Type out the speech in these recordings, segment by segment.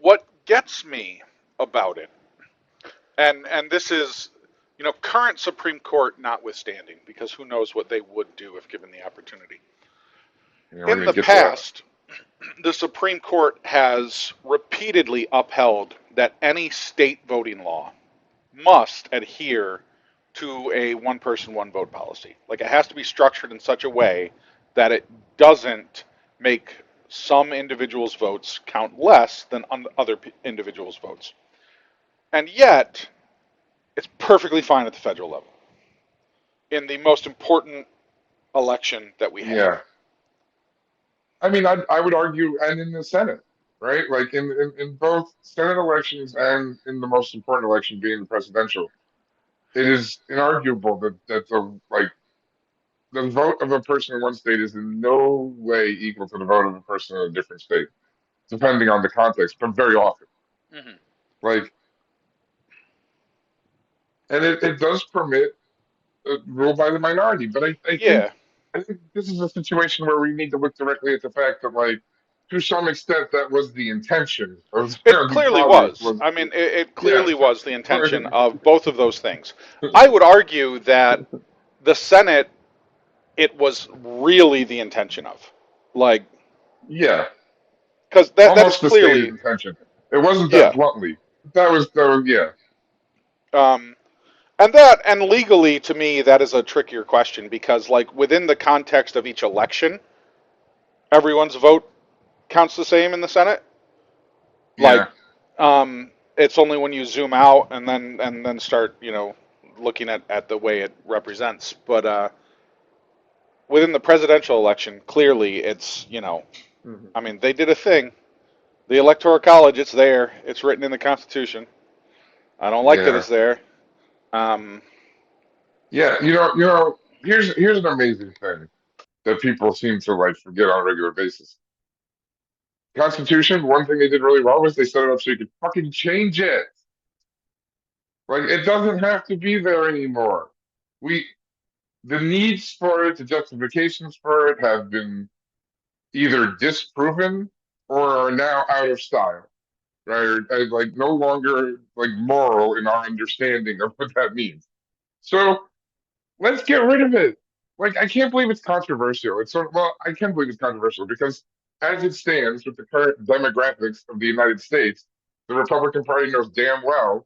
What gets me about it, and this is, current Supreme Court notwithstanding, because who knows what they would do if given the opportunity. We're In gonna the get to that. past, the Supreme Court has repeatedly upheld that any state voting law must adhere to a one person, one vote policy. Like it has to be structured in such a way that it doesn't make some individuals' votes count less than other individuals' votes. And yet, it's perfectly fine at the federal level in the most important election that we have. Yeah. I mean, I would argue, and in the Senate, right? Like in both Senate elections and in the most important election being the presidential, it is inarguable that the vote of a person in one state is in no way equal to the vote of a person in a different state, depending on the context, but very often. Mm-hmm. Like, and it does permit rule by the minority, but Yeah, I think this is a situation where we need to look directly at the fact that, like, to some extent, that was the intention of the it founding clearly fathers. was. Was I mean, it yeah, clearly was the intention of both of those things. I would argue that the Senate, it was really the intention of. Like, yeah, because that is almost the stated clearly, intention. It wasn't that yeah. bluntly. That was yeah, Um, and legally, to me, that is a trickier question because, like, within the context of each election, everyone's vote counts the same in the Senate. Like, yeah, it's only when you zoom out and then start, looking at the way it represents. But within the presidential election, clearly, it's, mhm, I mean, they did a thing. The Electoral College, it's there. It's written in the Constitution. I don't like that yeah, it's there. Um, yeah. Here's an amazing thing that people seem to like forget on a regular basis. Constitution, one thing they did really well was they set it up so you could fucking change it. Like it doesn't have to be there anymore. We the needs for it, the justifications for it have been either disproven or are now out of style, right? Like no longer like moral in our understanding of what that means. So let's get rid of it. Like I can't believe it's controversial. It's sort of, well, I can believe it's controversial because as it stands with the current demographics of the United States, the Republican Party knows damn well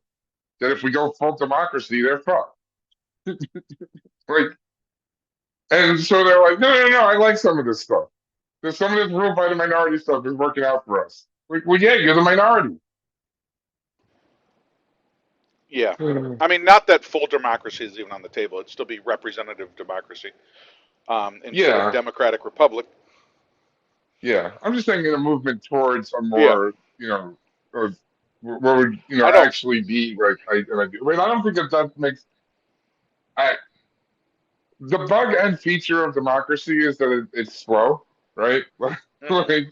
that if we go full democracy, they're fucked. Like, and so they're like, no, no, no, I like some of this stuff. There's some of this ruled by the minority stuff is working out for us. Like, well, yeah, you're the minority. yeah. I mean, not that full democracy is even on the table. It'd still be representative democracy instead of Yeah, democratic republic. yeah. I'm just saying in a movement towards a Yeah, more, what would, I don't. actually be like, I mean, I don't think that that makes, I, the bug and feature of democracy is that it's slow, right? Hmm. Like,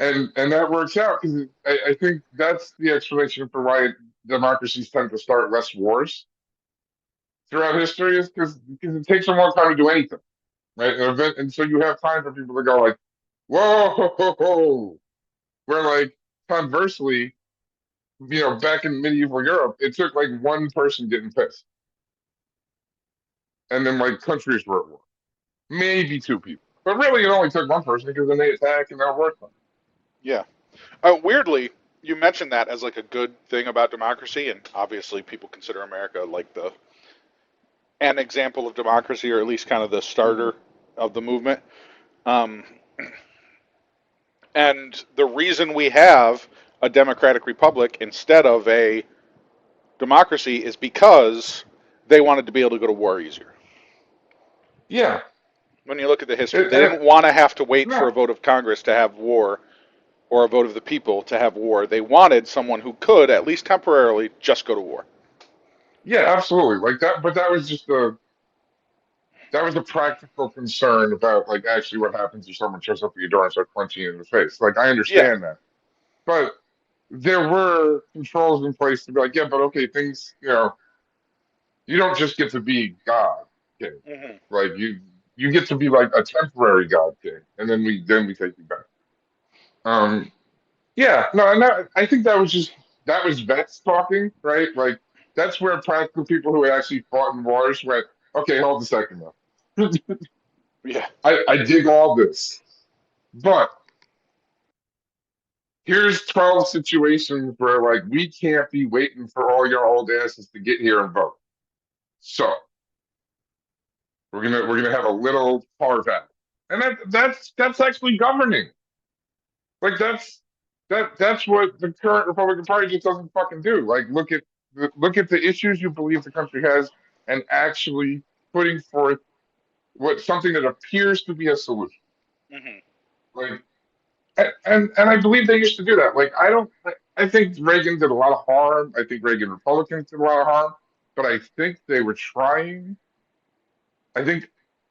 and that works out because I think that's the explanation for why democracies tend to start less wars throughout history is because it takes a long time to do anything, right? And so you have time for people to go like, whoa, ho, ho, ho. Where like conversely, back in medieval Europe, it took like one person getting pissed, and then like countries were at war, maybe two people, but really it only took one person because then they attack and they'll work on. Yeah. Weirdly, you mentioned that as like a good thing about democracy, and obviously people consider America like the an example of democracy, or at least kind of the starter of the movement. Um, and the reason we have a democratic republic instead of a democracy is because they wanted to be able to go to war easier. Yeah, When you look at the history, it, they and didn't want to have to wait for no, a vote of Congress to have war or a vote of the people to have war. They wanted someone who could, at least temporarily, just go to war. yeah, absolutely, like that. But that was a practical concern about like actually what happens if someone shows up at your door and starts punching you in the face. Like I Yeah. understand that, but there were controls in place to be like, yeah, but okay, things, you don't just get to be God king. Hmm. Like you get to be like a temporary God king, and then we take you back. Um, Yeah, no, and I think that was vets talking, right? Like that's where practical people who actually fought in wars went, okay, hold a second now. Yeah. I dig all this, but here's 12 situations where like we can't be waiting for all your old asses to get here and vote. So we're gonna have a little carve out, and that's actually governing. Like that's what the current Republican Party just doesn't fucking do. Like look at the issues you believe the country has, and actually putting forth what something that appears to be a solution. Hmm. Like and I believe they used to do that. Like I think Reagan did a lot of harm. I think Reagan Republicans did a lot of harm, but I think they were trying. I think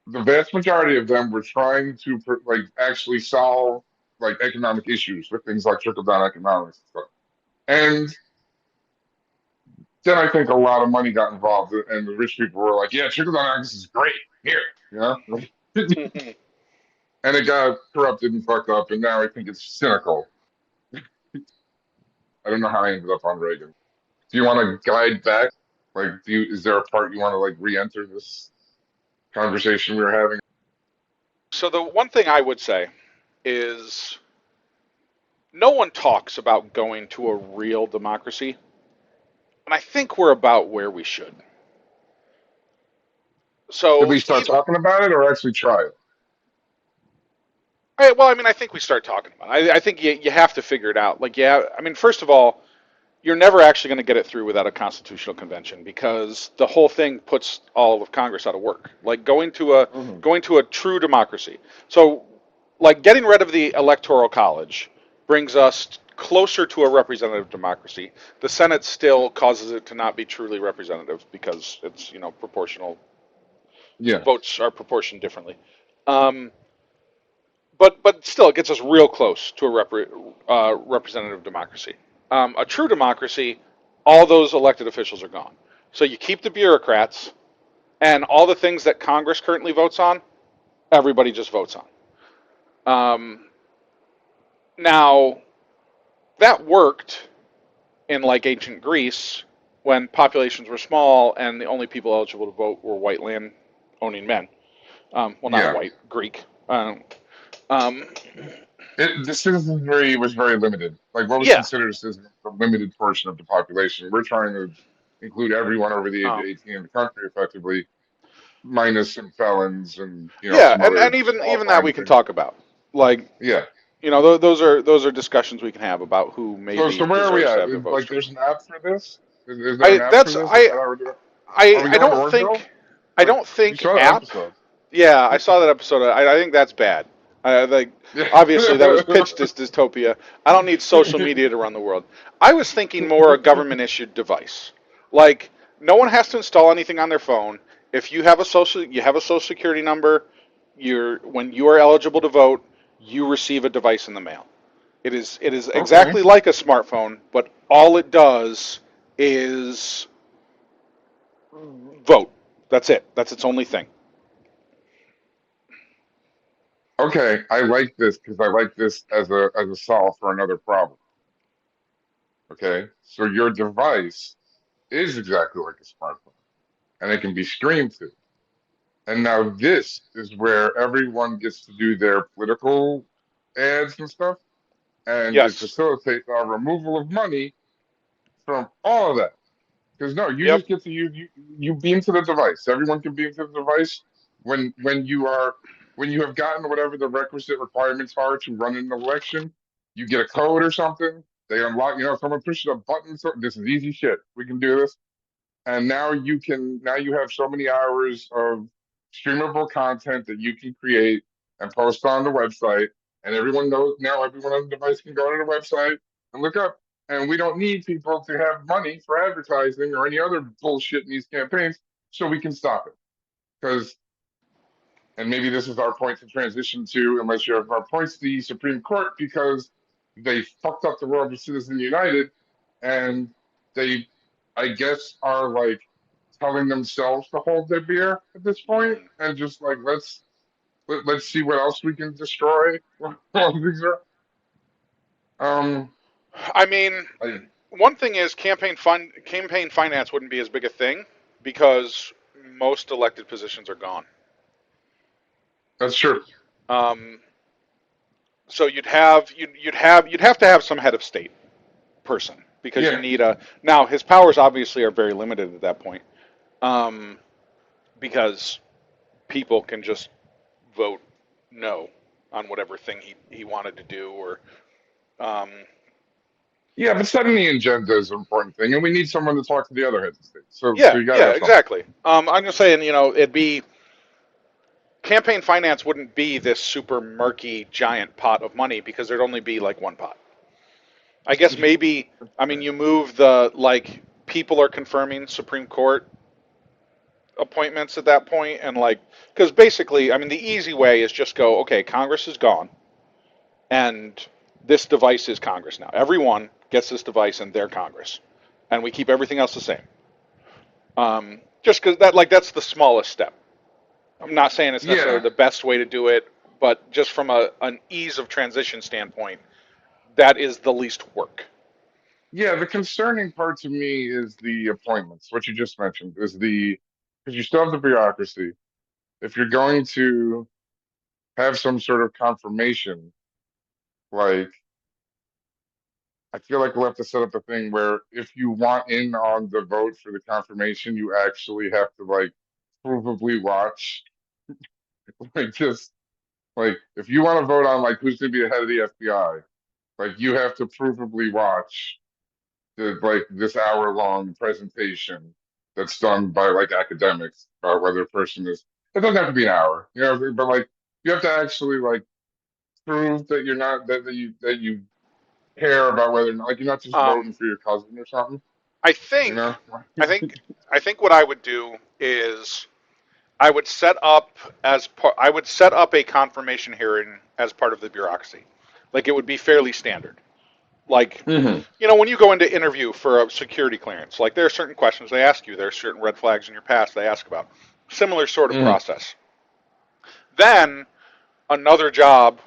the vast majority of them were trying to like actually solve like economic issues with things like trickle down economics and stuff. And then I think a lot of money got involved, and the rich people were like, "Yeah, trickle down economics is great here," you know. Hmm. And it got corrupted and fucked up, and now I think it's cynical. I don't know how I ended up on Reagan. Do you want to guide back? Like, is there a part you want to like re-enter this conversation we were having? So the one thing I would say is no one talks about going to a real democracy, and I think we're about where we should. Did So we start even talking about it or actually try it? well, I mean, I think we start talking about it. I think you have to figure it out. Like, yeah, I mean, first of all, you're never actually going to get it through without a constitutional convention because the whole thing puts all of Congress out of work. Like Hmm. going to a true democracy. So, like getting rid of the electoral college brings us closer to a representative democracy. The Senate still causes it to not be truly representative because it's proportional Yeah. votes are proportioned differently. Um, but still, it gets us real close to a representative democracy. A true democracy, all those elected officials are gone. So you keep the bureaucrats, and all the things that Congress currently votes on, everybody just votes on. Um, Now that worked in like ancient Greece when populations were small and the only people eligible to vote were white land owning men. Well, not Yeah. white, Greek. Um, The citizenry was very limited. Like what was yeah. considered a citizen, a limited portion of the population. We're trying to include everyone over the age of Um, 18 in the country, effectively, minus some felons and yeah, some and other even that disqualifying we can things. talk about. Like, Yeah. those are discussions we can have about who So maybe where are we deserves to at? have their votes Like, stripped. there's an app for this. Is there an I app for that's this? Is that how we're doing? Are we I going to don't Orville? think Like, you saw that app. episode. Yeah, I saw that episode. I think that's bad. Like Yeah. obviously that was pitched as dystopia. I don't need social media to run the world. I was thinking more a government issued device. Like no one has to install anything on their phone. If you have a social security number, when you are eligible to vote, you receive a device in the mail. It is Okay. exactly like a smartphone, but all it does is vote. That's it. That's its only thing. Okay. I like this because I like this as a solve for another problem. Okay. So your device is exactly like a smartphone, and it can be streamed to. And now this is where everyone gets to do their political ads and stuff, and it Yes. facilitates our removal of money from all of that. Because no, you Yep. just get to you beam to the device. Everyone can beam to the device when you have gotten whatever the requisite requirements are to run an election. You get a code or something. They unlock. Someone pushes a button. So this is easy shit. We can do this. And now you have so many hours of streamable content that you can create and post on the website. And everyone knows now. Everyone on the device can go to the website and look up, and we don't need people to have money for advertising or any other bullshit in these campaigns, so we can stop it. Because, and maybe this is our point to transition to, unless you have our points, the Supreme Court, because they fucked up the world of Citizens United, and they, I guess, are like telling themselves to hold their beer at this point, Mm. and just like let's see what else we can destroy. Um, I mean, I, one thing is campaign finance wouldn't be as big a thing because most elected positions are gone. that's true. Um, so you'd have to have some head of state person because you Yeah, need a. Now his powers obviously are very limited at that point, um, because people can just vote no on whatever thing he wanted to do, or um, yeah, but setting the agenda is an important thing, and we need someone to talk to the other heads of state. So yeah, you got to yeah, have someone. exactly. I'm just saying, it'd be campaign finance wouldn't be this super murky giant pot of money because there'd only be like one pot. I guess maybe, I mean, you move the, like, people are confirming Supreme Court appointments at that point, and like, because basically, I mean, the easy way is just go, okay, Congress is gone, and this device is Congress now. Everyone gets this device and they're Congress, and we keep everything else the same. Just because that's the smallest step. I'm not saying it's necessarily Yeah, the best way to do it, but just from an ease of transition standpoint, that is the least work. yeah. The concerning part to me is the appointments. What you just mentioned is the because you still have the bureaucracy. If you're going to have some sort of confirmation, like I feel like we'll have to set up a thing where if you want in on the vote for the confirmation, you actually have to like provably watch, like just like if you want to vote on like who's going to be the head of the FBI, like you have to provably watch the like this hour long presentation that's done by like academics about whether a person is. It doesn't have to be an hour, but like you have to actually like prove that you're not that you care about whether or not like you're not just voting Um, for your cousin or something, I you think, know? I think, I think what I would do is I would set up I would set up a confirmation hearing as part of the bureaucracy. Like it would be fairly standard. Like, Hmm. when you go into interview for a security clearance, like there are certain questions they ask you, there are certain red flags in your past they ask about. Similar sort of Hmm. process. Then another job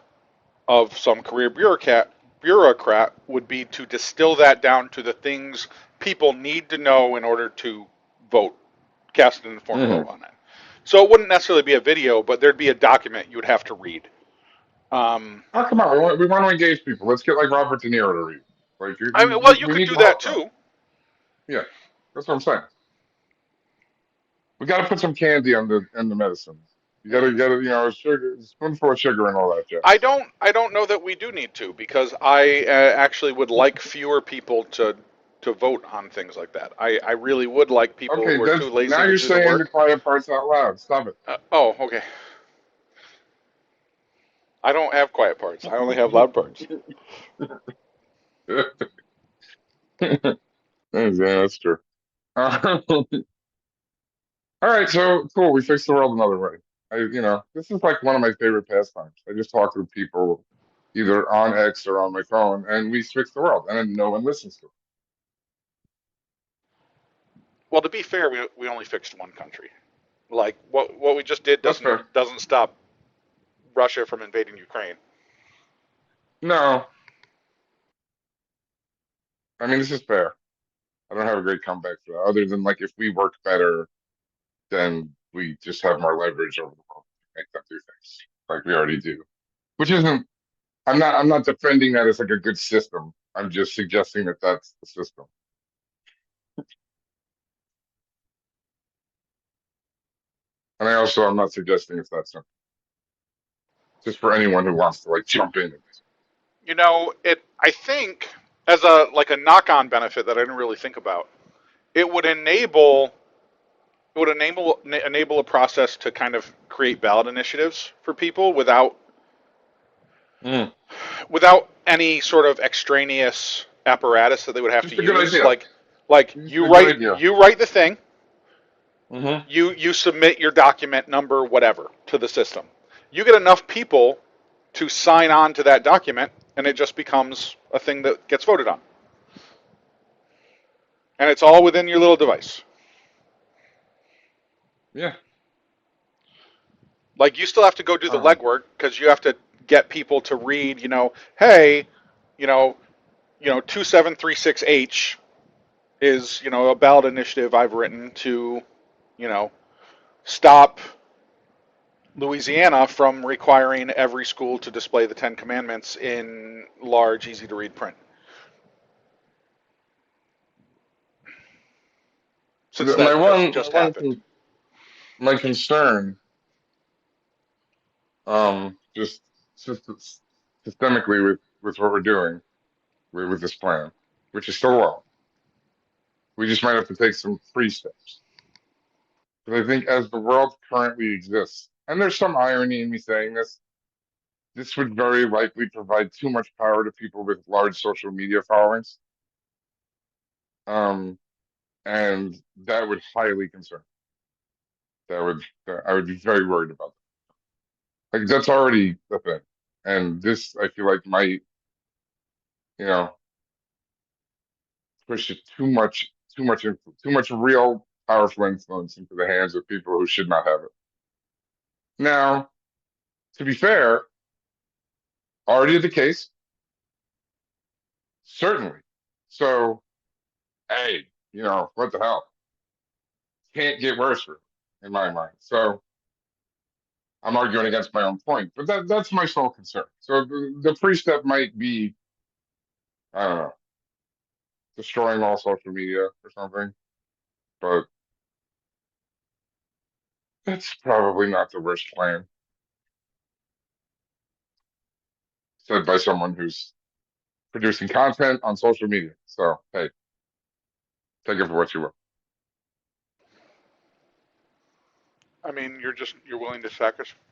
of some career bureaucrat would be to distill that down to the things people need to know in order to vote, cast an informed vote Hmm. on it. So it wouldn't necessarily be a video, but there'd be a document you would have to read. Um, Oh, come on, we want to engage people. Let's get like Robert De Niro to read. Like I mean, well, you we could need do more that of that. too. Yeah, that's what I'm saying. We got to put some candy on the medicine. You gotta, sugar, spoonful of sugar and all that I jazz. don't, I don't know that we do need to because I actually would like fewer people to vote on things like that. I really would like people Okay, who are too that's lazy now to you're do the saying the work. quiet parts out loud. Stop Oh, okay. I don't have quiet parts. I only have loud parts. it. That's true. All right, so cool. We fixed the world another way. This is like one of my favorite pastimes. I just talk to people either on X or on my phone, and we fix the world, and then no one listens to it. Well, to be fair, we only fixed one country. Like what we just did That's doesn't fair. doesn't stop Russia from invading Ukraine. No, I mean this is fair. I don't have a great comeback for that, other than like if we work better, then we just have more leverage over the world to make them do things like we already do. Which isn't. I'm not defending that as like a good system. I'm just suggesting that that's the system. And I'm not suggesting it's that simple. Just for anyone who wants to like jump in. I think as a knock-on benefit that I didn't really think about, it would enable a process to kind of create ballot initiatives for people Mm. without any sort of extraneous apparatus that they would have to Just a good use. idea. Like Just you a good write idea. you write the thing, Hmm. you submit your document number whatever to the system. You get enough people to sign on to that document, and it just becomes a thing that gets voted on, and it's all within your little device. Yeah. Like you still have to go do the Um, legwork because you have to get people to read. Hey, you know, 2736H is, a ballot initiative I've written to, you know, stop Louisiana from requiring every school to display the Ten Commandments in large, easy to read print. Since My that just happened. my concern, just systemically with what we're doing with this plan, which is still wrong. We just might have to take some free steps. Because I think as the world currently exists, and there's some irony in me saying this would very likely provide too much power to people with large social media followings. Um, and that would highly concern. I would be very worried about that. Like that's already the thing. And this I feel like might, you know, push it too much real powerful influence into the hands of people who should not have it. Now, to be fair, already the case, certainly. So, hey, what the hell? Can't get worse for it, in my mind. So I'm arguing against my own point, but that's my sole concern. So the first step might be, I don't know, destroying all social media or something, but that's probably not the worst plan, said by someone who's producing content on social media. So hey, take it for what you will. I mean, you're willing to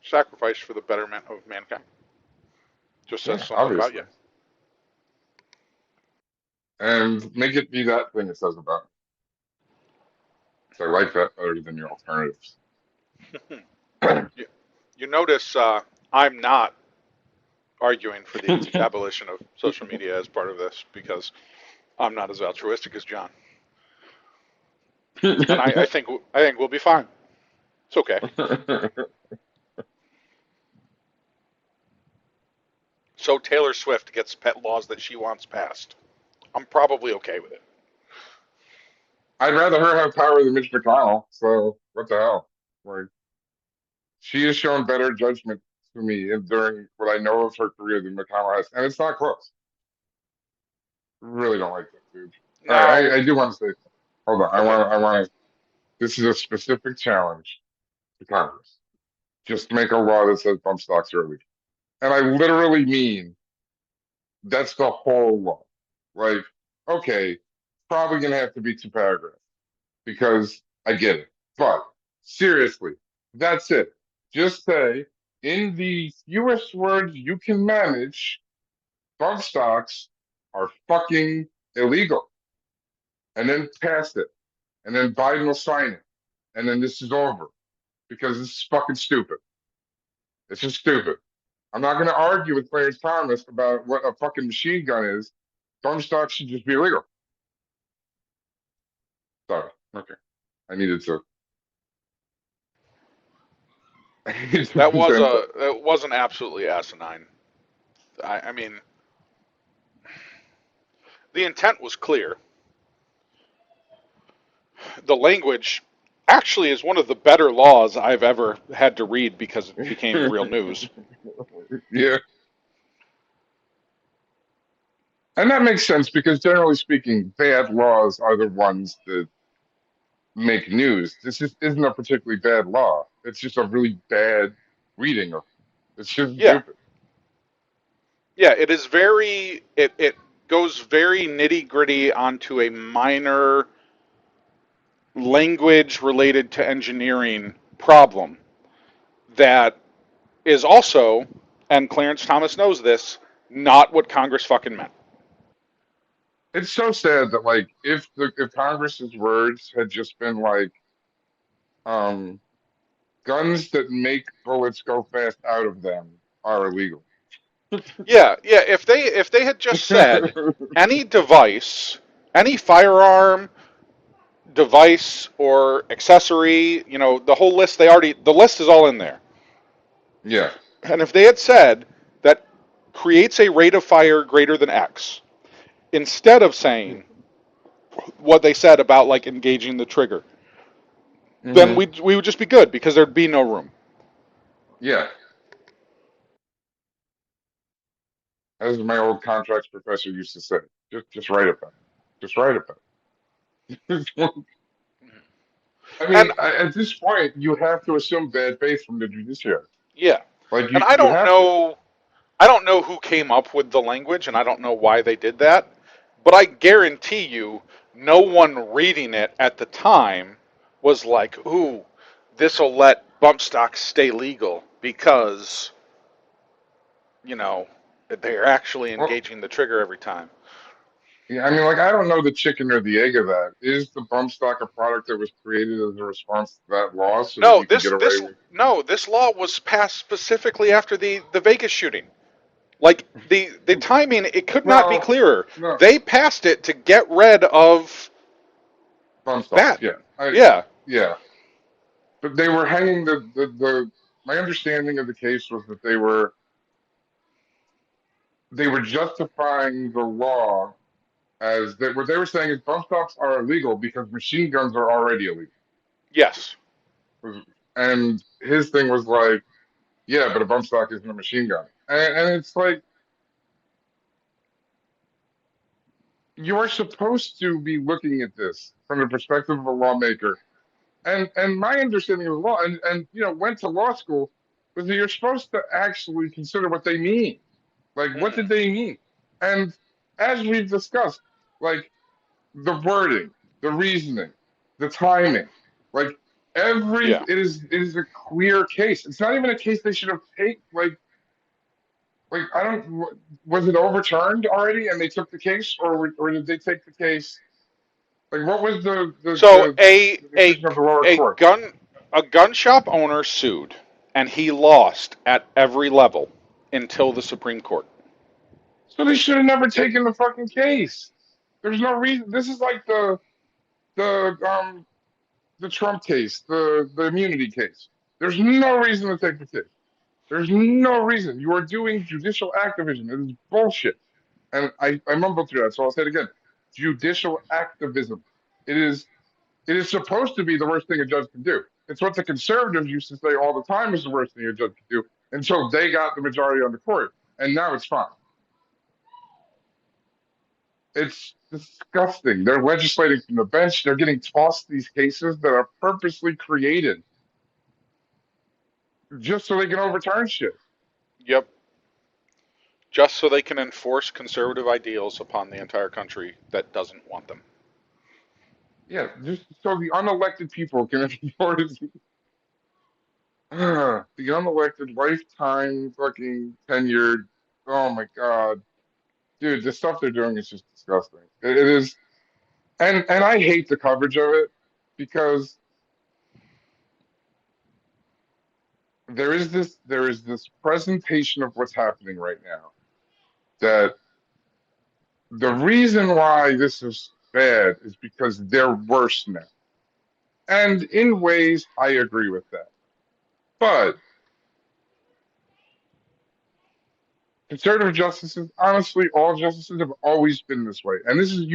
sacrifice for the betterment of mankind. Just says Yeah, something about you. obviously, and make it be that thing it says about it. So I like that better than your alternatives. you, you notice I'm not arguing for the abolition of social media as part of this because I'm not as altruistic as John, and I think we'll be fine. It's okay. So Taylor Swift gets pet laws that she wants passed. I'm probably okay with it. I'd rather her have power than Mitch McConnell. So what the hell? Like she has shown better judgment to me during what I know of her career than McConnell has, and it's not close. Really don't like that dude. All right, Now, I do want to say, hold on. go ahead. I want to. This is a specific challenge to Congress. Just make a law that says bump stocks are illegal, and I literally mean that's the whole law. Like, okay, probably gonna have to be two paragraphs because I get it. But seriously, that's it. Just say in the fewest words you can manage, bump stocks are fucking illegal. And then pass it. And then Biden will sign it. And then this is over. Because this is fucking stupid. It's just stupid. I'm not gonna argue with Clarence Thomas about what a fucking machine gun is. Bump stocks should just be illegal. Sorry. Okay. I needed to That was present that. that wasn't absolutely asinine. I mean, the intent was clear. The language actually is one of the better laws I've ever had to read because it became real news. Yeah. And that makes sense because generally speaking, bad laws are the ones that make news. This just isn't a particularly bad law. It's just a really bad reading of it. It's just Yeah, stupid. yeah. It is very. It goes very nitty gritty onto a minor language related to engineering problem that is also, and Clarence Thomas knows this, not what Congress fucking meant. It's so sad that like if Congress's words had just been like um guns that make bullets go fast out of them are illegal. Yeah, yeah. If they had just said any device, any firearm, device or accessory, the whole list, the list is all in there. Yeah. And if they had said that creates a rate of fire greater than X, instead of saying what they said about like engaging the trigger, then Mm-hmm. we would just be good because there'd be no room. Yeah, as my old contracts professor used to say, just write about it. Just write about it. I And mean, at this point, you have to assume bad faith from the judiciary. yeah, Like and you have to. I don't know who came up with the language, and I don't know why they did that, but I guarantee you, no one reading it at the time was like, "Ooh, this will let bump stocks stay legal because you know they're actually Well, engaging the trigger every time." yeah, I mean, like I don't know the chicken or the egg of that. Is the bump stock a product that was created as a response to that law so that No, you can get away with? this law was passed specifically after the Vegas shooting. Like the timing, it could not be No, clearer. no, They passed it to get rid of bump stocks. that. Yeah, Yeah. yeah. But they were hanging the. My understanding of the case was that they were justifying the law as that what they were saying is bump stocks are illegal because machine guns are already illegal. Yes. And his thing was like, yeah, but a bump stock isn't a machine gun. And it's like you're supposed to be looking at this from the perspective of a lawmaker. And my understanding of the law and went to law school was that you're supposed to actually consider what they mean. Like what did Hmm. they mean? And as we've discussed, like the wording, the reasoning, the timing, like Yeah. it is a clear case. It's not even a case they should have taken. Like I don't was it overturned already and they took the case or did they take the case? Like what was So the decision of the lower a court? gun shop owner sued, and he lost at every level until the Supreme Court. So they should have never taken the fucking case. There's no reason. This is like the the Trump case, the immunity case. There's no reason to take the case. There's no reason. You are doing judicial activism. It is bullshit. And I mumbled through that, so I'll say it again. Judicial activism. It is supposed to be the worst thing a judge can do. It's what the conservatives used to say all the time is the worst thing a judge can do until they got the majority on the court. And now it's fine. It's disgusting. They're legislating from the bench. They're getting tossed these cases that are purposely created just so they can overturn shit. Yep. Just so they can enforce conservative ideals upon the entire country that doesn't want them. Yeah, just so the unelected people can enforce the unelected lifetime fucking tenured. Oh my god, dude, the stuff they're doing is just disgusting. It is, and I hate the coverage of it because there is this presentation of what's happening right now that the reason why this is bad is because they're worse now. And in ways, I agree with that. But conservative justices, honestly, all justices have always been this way. And this is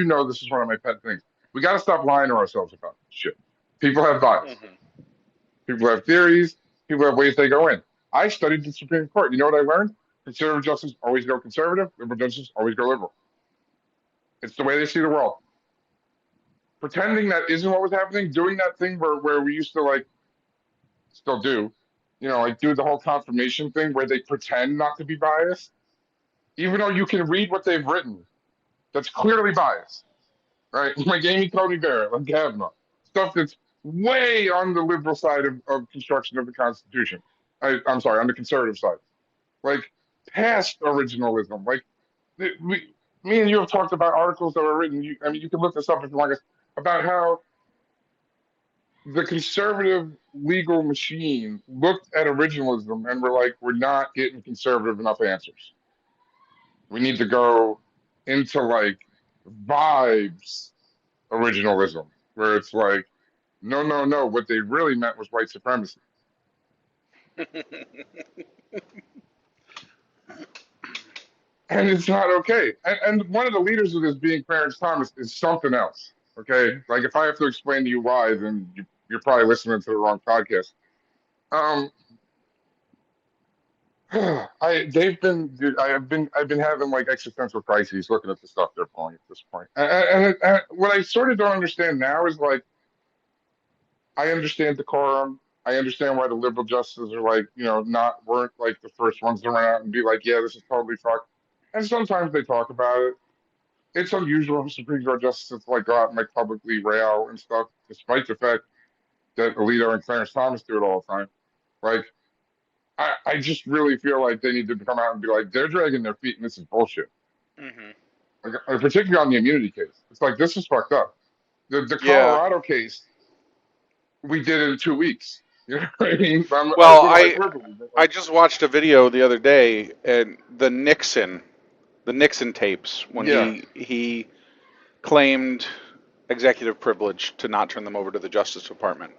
one of my pet things. We got to stop lying to ourselves about this shit. People have bias. Hmm. People have theories. People have ways they go in. I studied the Supreme Court. You know what I learned? Conservative justices always go conservative. Liberal justices always go liberal. It's the way they see the world. Pretending that isn't what was happening, doing that thing where we used to like still do, like do the whole confirmation thing where they pretend not to be biased, even though you can read what they've written that's clearly biased, right? Like Amy Coney Barrett, like Kavanaugh, stuff that's way on the liberal side of construction of the Constitution. I'm sorry, on the conservative side, like past originalism. Like me and you have talked about articles that were written. I mean, you can look this up if you want, about how the conservative legal machine looked at originalism and were like, we're not getting conservative enough answers. We need to go into like vibes originalism, where it's like, no, no, no. What they really meant was white supremacy. and it's not okay. And one of the leaders of this being Clarence Thomas is something else. Okay, like if I have to explain to you why, then you're probably listening to the wrong podcast. Um, I they've been dude, I've been having like existential crises looking at the stuff they're pulling at this point. And what I sort of don't understand now is like I understand decorum. I understand why the liberal justices are like, not weren't like the first ones to run out and be like, yeah, this is totally fucked. And sometimes they talk about it. It's unusual for Supreme Court justices to like go out and like publicly rail and stuff, despite the fact that Alito and Clarence Thomas do it all the time. Like, I just really feel like they need to come out and be like, they're dragging their feet and this is bullshit. Hmm. Like, particularly on the immunity case. It's like, this is fucked up. The Yeah. Colorado case, we did it in 2 weeks. You know what I mean? I Well, put my I hyperbole, but I like, just watched a video the other day, and the Nixon tapes when yeah. he claimed executive privilege to not turn them over to the Justice Department.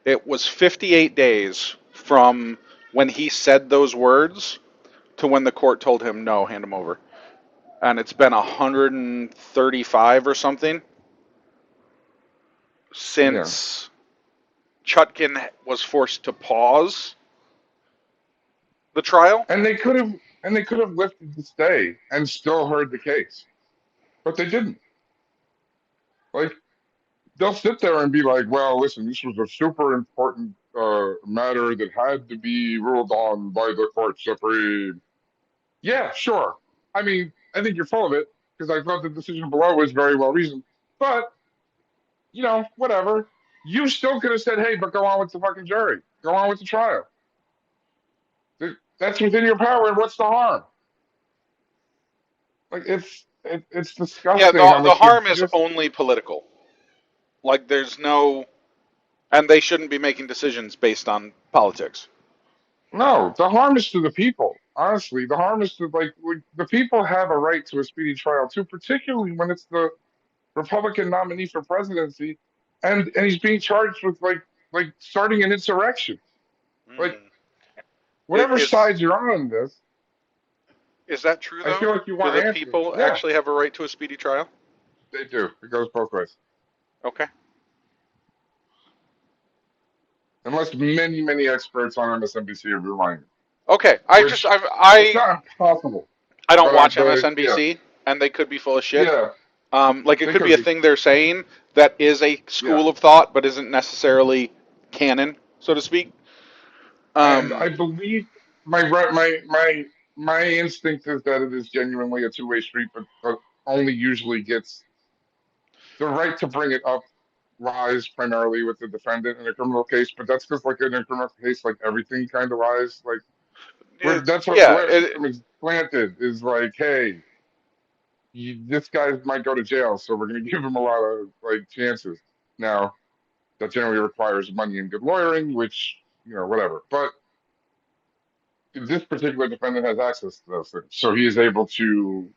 It was 58 days from when he said those words to when the court told him no, hand them over. And it's been 135 or something Yeah. since Chutkin was forced to pause the trial. And they could have lifted the stay and still heard the case. But they didn't. Like, they'll sit there and be like, well, listen, this was a super important matter that had to be ruled on by the court supreme. Yeah, sure. I mean, I think you're full of it because I thought the decision below was very well reasoned. But, whatever. You still could have said, hey, but go on with the fucking jury. Go on with the trial. That's within your power, and what's the harm? Like, it's Yeah, disgusting how the much they're harm is just. only political. Like there's no, and they shouldn't be making decisions based on politics. No, the harm is to the people. Honestly, the harm is to like the people have a right to a speedy trial too, particularly when it's the Republican nominee for presidency, and he's being charged with like starting an insurrection. Like, Hmm. whatever Is side you're on in this, is that true I feel though? like you Do want the answers. people Yeah, actually have a right to a speedy trial? they do. It goes both ways. Okay. Unless many, many experts on MSNBC are relying, Okay. which it's not impossible. I don't watch But yeah, MSNBC, and they could be full of shit. yeah, Like it they could be could a be. thing they're saying that is a Yeah. school of thought, but isn't necessarily canon, so to speak. And Um, I believe my instinct is that it is genuinely a two-way street, but only usually gets the right to bring it up lies primarily with the defendant in a criminal case. But that's because like in a criminal case, like everything kind of lies. Like that's what the yeah. lawyer system is planted is like, hey, this guy might go to jail, so we're going to give him a lot of like chances. Now that generally requires money and good lawyering, which whatever. But this particular defendant has access to those things. So he is able to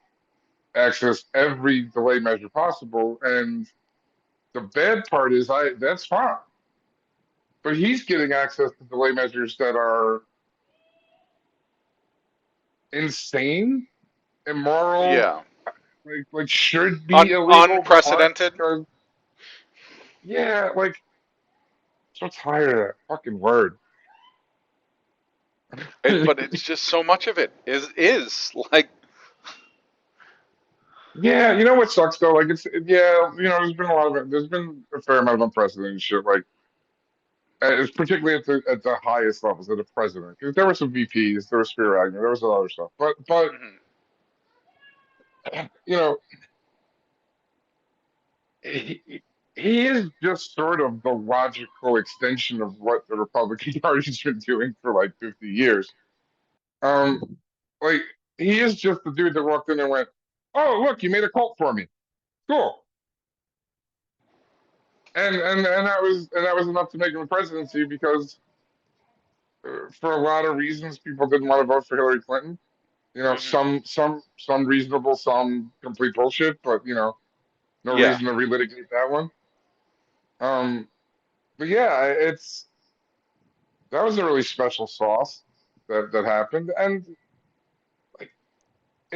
access every delay measure possible. And the bad part is that's fine. But he's getting access to delay measures that are insane, immoral, Yeah. like should be illegal, but Unprecedented. because yeah, like so tired of that fucking word. But it's just so much of it is like Yeah, you know what sucks though? Like yeah, there's been a fair amount of unprecedented shit. Like it's particularly at the highest levels of the president, because there were some VPs, there was Spiro Agnew, there was some other stuff, but mhm. you know he is just sort of the logical extension of what the Republican Party's been doing for like 50 years. Um, like he is just the dude that walked in and went, "Oh, look, you made a cult for me. Cool." And that was enough to make him a presidency because for a lot of reasons people didn't want to vote for Hillary Clinton. Mhm. Some reasonable, some complete bullshit, but no Yeah. reason to relitigate that one. Um, but yeah, that was a really special sauce that happened, and like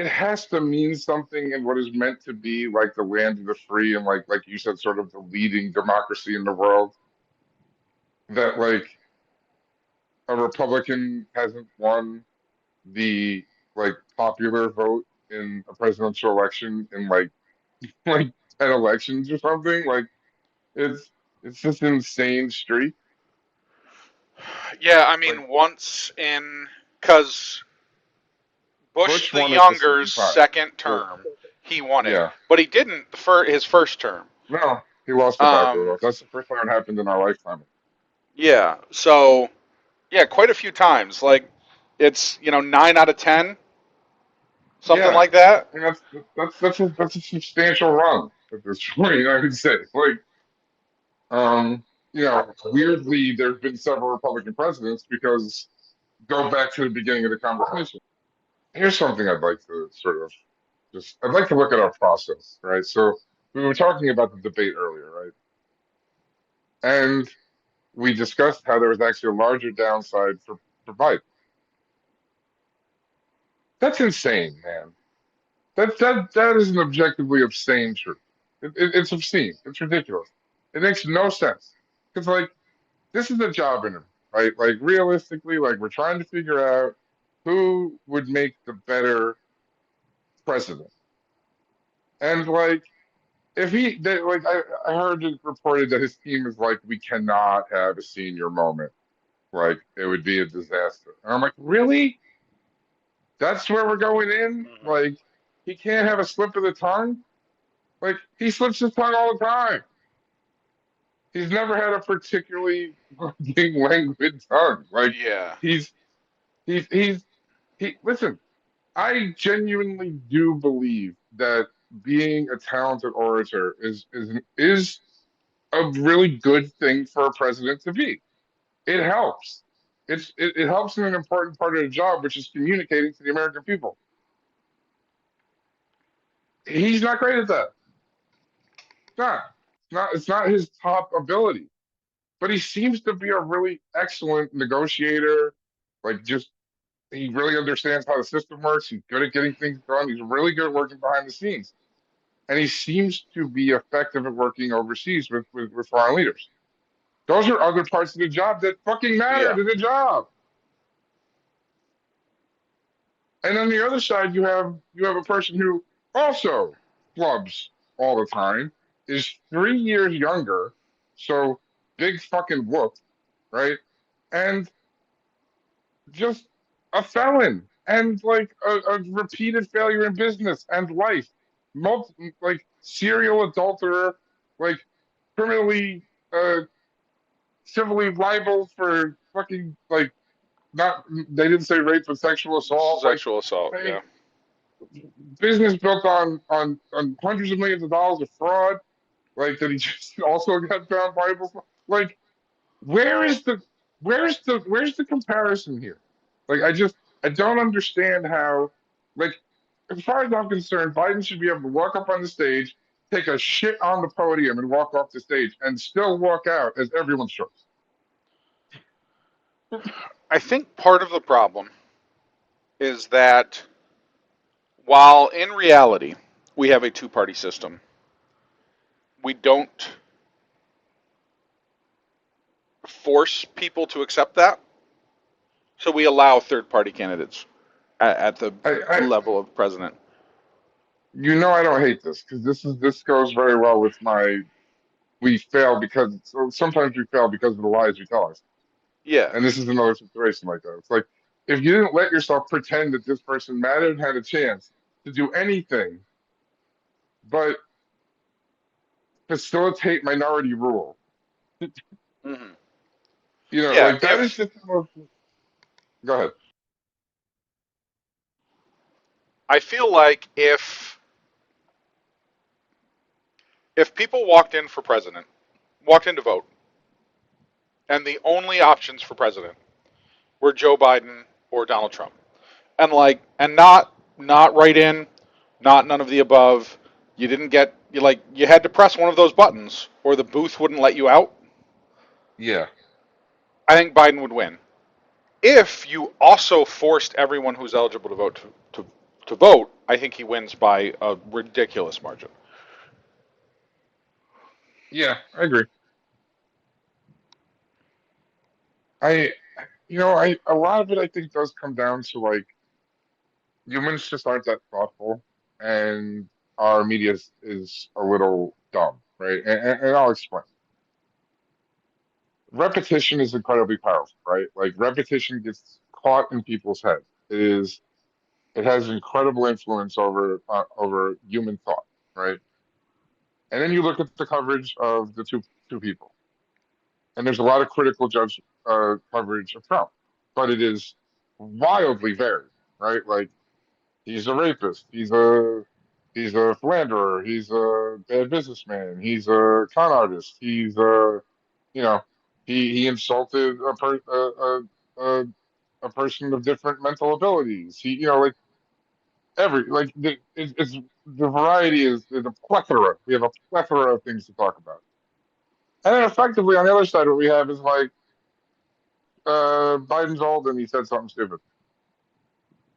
it has to mean something in what is meant to be like the land of the free and like you said, sort of the leading democracy in the world. That like a Republican hasn't won the like popular vote in a presidential election in like 10 elections or something. Like it's it's just insane streak. Yeah, I Like mean, once in, because Bush Bush the won it the Younger's second time. second Well, term, he won it, yeah. but he didn't for his first term. No, he lost the popular Um, vote. That's the first time it happened in our lifetime. yeah, so yeah, quite a few times. Like it's 9 out of 10, something Yeah. like that. And that's a substantial run at this point, I would say. Like, weirdly there's been several Republican presidents because go back to the beginning of the conversation. Here's something I'd like to sort of I'd like to look at our process, right? So we were talking about the debate earlier, right? And we discussed how there was actually a larger downside for Biden. That's insane, man. That is an objectively obscene truth. It's obscene. It's ridiculous. It makes no sense. Because like this is a job interview, right? Like realistically, like we're trying to figure out who would make the better president. And like I heard it reported that his team is like, we cannot have a senior moment. Like it would be a disaster. And I'm like, really? That's where we're going in? Hmm. Like he can't have a slip of the tongue? Like he slips his tongue all the time. He's never had a particularly fucking languid tongue. Like Yeah, he's he's he listen, I genuinely do believe that being a talented orator is a really good thing for a president to be. It helps. It helps in an important part of the job, which is communicating to the American people. He's not great at that. It's not. It's not his top ability. But he seems to be a really excellent negotiator. Like just he really understands how the system works. He's good at getting things done. He's really good at working behind the scenes. And he seems to be effective at working overseas with foreign leaders. Those are other parts of the job that fucking matter yeah. to the job. And on the other side, you have a person who also flubs all the time, is 3 years younger, so big fucking whoop, right? And just a felon and like a repeated failure in business and life, like serial adulterer, like criminally, civilly liable for fucking like not they didn't say rape but sexual assault, like Sexual assault. saying Yeah. business built on hundreds of millions of dollars of fraud, like that he just also got found liable for. Like, where is the where's the comparison here? Like, I don't understand how like as far as I'm concerned, Biden should be able to walk up on the stage, take a shit on the podium, and walk off the stage, and still walk out as everyone's choice. I think part of the problem is that while in reality we have a two-party system, we don't force people to accept that. So we allow third-party candidates at the I level of president. I don't hate this because this goes very well with my we fail because so sometimes we fail because of the lies we tell us. Yeah, And this is another situation like that. It's like if you didn't let yourself pretend that this person mattered and had a chance to do anything but facilitate minority rule, hmm yeah. like that is just the most. Go ahead. I feel like if people walked in for president, walked in to vote, and the only options for president were Joe Biden or Donald Trump, and not write in, not none of the above. You didn't get you had to press one of those buttons, or the booth wouldn't let you out. Yeah. I think Biden would win if you also forced everyone who's eligible to vote to to vote, I think he wins by a ridiculous margin. Yeah, I agree. I, a lot of it I think does come down to like humans just aren't that thoughtful, and our media is a little dumb, right? And I'll explain. Repetition is incredibly powerful, right? Like repetition gets caught in people's head. It has incredible influence over human thought, right? And then you look at the coverage of the two people, and there's a lot of critical judge coverage of Trump, but it is wildly varied, right? Like he's a rapist, he's a philanderer, he's a bad businessman, he's a con artist, he's a you know he insulted a a person of different mental abilities. He like it's the variety is a plethora. We have a plethora of things to talk about. And then effectively on the other side, what we have is like Biden's old and he said something stupid.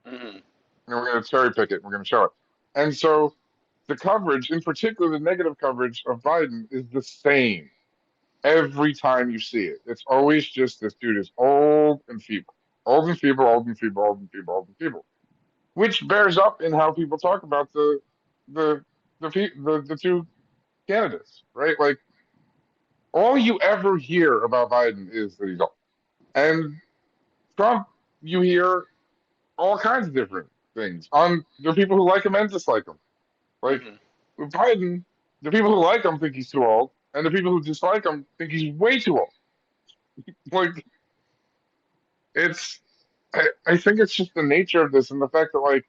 Mm-hmm. And we're going to cherry pick it. We're going to show it. And so the coverage, in particular, the negative coverage of Biden is the same every time you see it. It's always just this dude is old and feeble, old and feeble, old and feeble, old and feeble, old and feeble, which bears up in how people talk about the the two candidates, right? Like all you ever hear about Biden is that he's old, and Trump, you hear all kinds of different things. There are people who like him and dislike him. Like Mm-hmm. with Biden, the people who like him think he's too old, and the people who dislike him think he's way too old. Like it's, I think it's just the nature of this and the fact that like,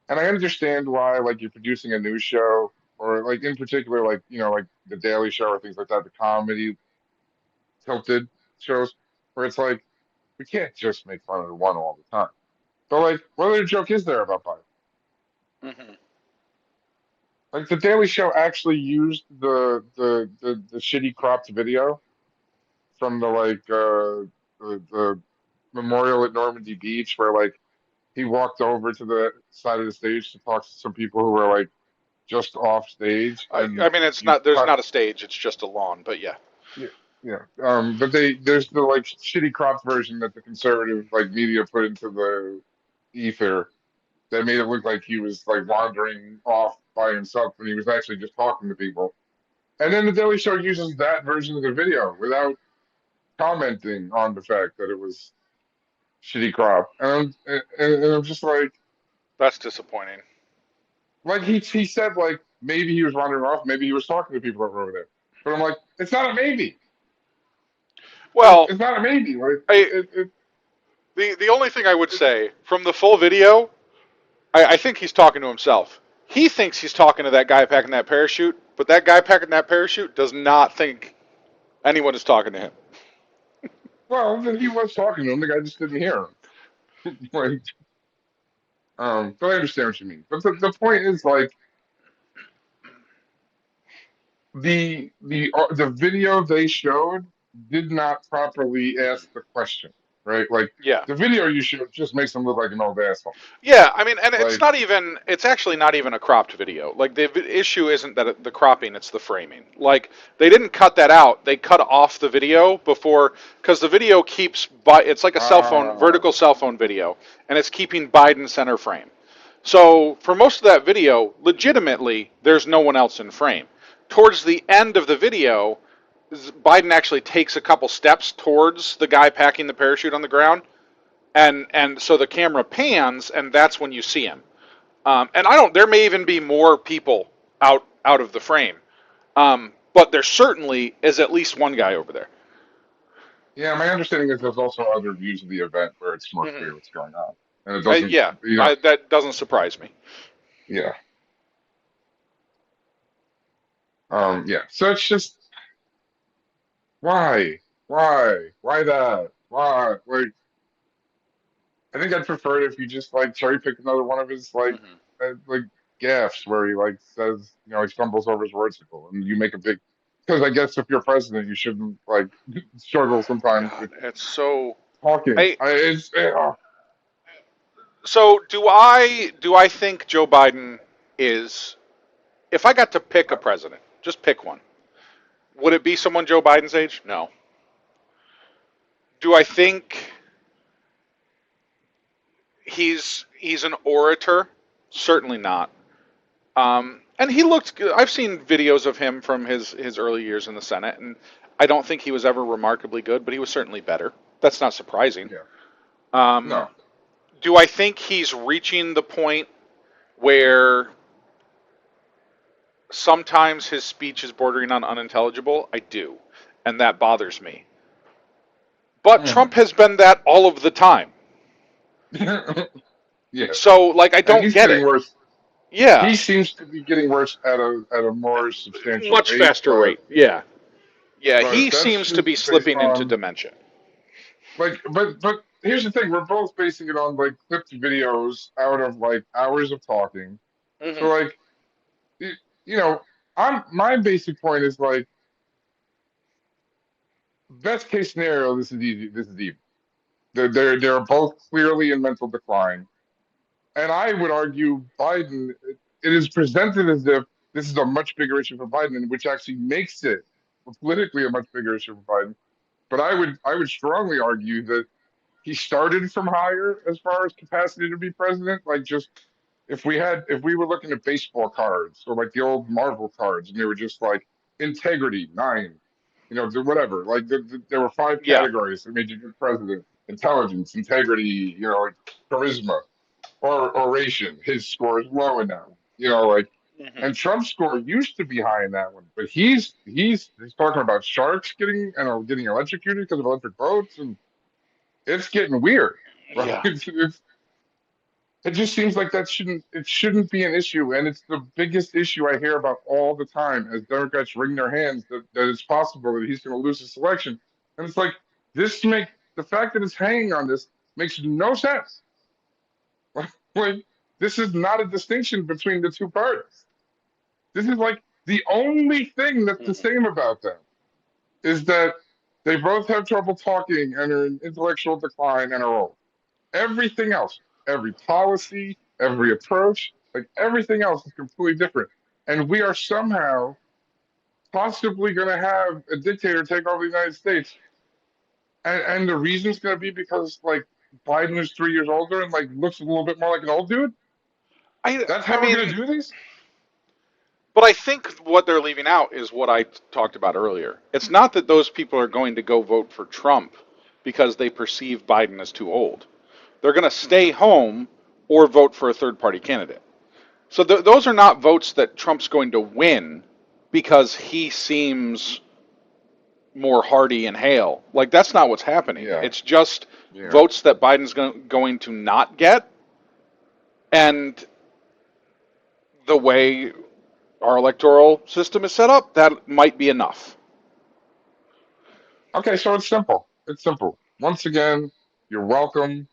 and I understand why like you're producing a news show or like in particular like like the Daily Show or things like that, the comedy tilted shows where it's like we can't just make fun of the one all the time. But like, what other joke is there about Biden? Mm-hmm. Like the Daily Show actually used the shitty cropped video from the the memorial at Normandy Beach where like he walked over to the side of the stage to talk to some people who were like just off stage and I mean, it's you not. There's cut not a stage. It's just a lawn. But yeah. yeah yeah but there's the like shitty cropped version that the conservative like media put into the ether that made it look like he was like wandering off by himself when he was actually just talking to people. And then the Daily Show uses that version of the video without commenting on the fact that it was shitty crop. And I'm just That's disappointing. like he said like maybe he was wandering off, maybe he was talking to people that were over there. But I'm like, it's not a maybe. Well, It's not a maybe. Like I the only thing I would say from the full video, I think he's talking to himself. He thinks he's talking to that guy packing that parachute, but that guy packing that parachute does not think anyone is talking to him. well, then he was talking to him. The guy just didn't hear him. Like, but I understand what you mean. But the point is like the video they showed did not properly ask the question, right? Like Yeah. the video you showed just makes him look like an old asshole. Yeah, I mean, and it's Like, not even, it's actually not even a cropped video. Like, issue isn't that the cropping, it's the framing. Like, they didn't cut that out. They cut off the video before, because the video keeps, it's like a cell phone, ah, vertical cell phone video, and it's keeping Biden center frame. So, for most of that video, legitimately, there's no one else in frame. Towards the end of the video, Biden actually takes a couple steps towards the guy packing the parachute on the ground, and so the camera pans, and that's when you see him. And I don't. There may even be more people out of the frame, but there certainly is at least one guy over there. yeah. My understanding is there's also other views of the event where it's more Mm-hmm. clear what's going on, and it doesn't, Yeah, that doesn't surprise me. yeah, yeah. So it's just why that, why? Like, I think I'd prefer it if you just like cherry pick another one of his Mm-hmm. like gaffes where he like says he stumbles over his words and you make a big because I guess if you're president you shouldn't like struggle sometimes God, with it's so. talking. I It's So do I think Joe Biden is, if I got to pick a president, just pick one, would it be someone Joe Biden's age? No. Do I think he's an orator? Certainly not. And he looked good. I've seen videos of him from his early years in the Senate, and I don't think he was ever remarkably good, but he was certainly better. That's not surprising. Yeah. Um, No. do I think he's reaching the point where sometimes his speech is bordering on unintelligible? I do, and that bothers me. But Trump Mhm. has been that all of the time. Yeah. So, like, I And don't he's get getting it. worse. Yeah, He seems to be getting worse at a more substantial much rate, faster rate. Yeah, yeah. He that's seems to just be based slipping into on dementia. like but here's the thing, we're both basing it on like clipped videos out of like hours of talking. So Hmm. like you, you know, I'm my basic point is like best case scenario, this is easy. This is easy. They're both clearly in mental decline. And I would argue Biden, it is presented as if this is a much bigger issue for Biden, which actually makes it politically a much bigger issue for Biden. But I would strongly argue that he started from higher as far as capacity to be president. Like just if we were looking at baseball cards or like the old Marvel cards, and they were just like integrity 9, whatever. Like there were five Yeah. categories that made you a good president: intelligence, integrity, like charisma or oration. His score is low in that one. Like, Hmm. and Trump's score used to be high in that one, but he's talking about sharks getting electrocuted because of electric boats, and it's getting weird. Right? Yeah. It just seems like it shouldn't be an issue, and it's the biggest issue I hear about all the time as Democrats wring their hands that it's possible that he's going to lose this election, and it's like the fact that it's hanging on this makes no sense. Like, this is not a distinction between the two parties. This is like the only thing that's the Hmm. same about them is that they both have trouble talking and are in intellectual decline and are old. Everything else, every policy, every approach, like everything else is completely different. And we are somehow possibly going to have a dictator take over the United States. And the reason's going to be because, like, Biden is 3 years older and, like, looks a little bit more like an old dude. I That's I how we're going to mean, do this? but I think what they're leaving out is what I talked about earlier. It's not that those people are going to go vote for Trump because they perceive Biden as too old. They're going to stay home or vote for a third party candidate. So those are not votes that Trump's going to win because he seems more hardy and hale. Like, that's not what's happening. Yeah, It's just yeah. votes that Biden's going to not get, and the way our electoral system is set up, that might be enough. Okay, so it's simple. It's simple. Once again, you're welcome.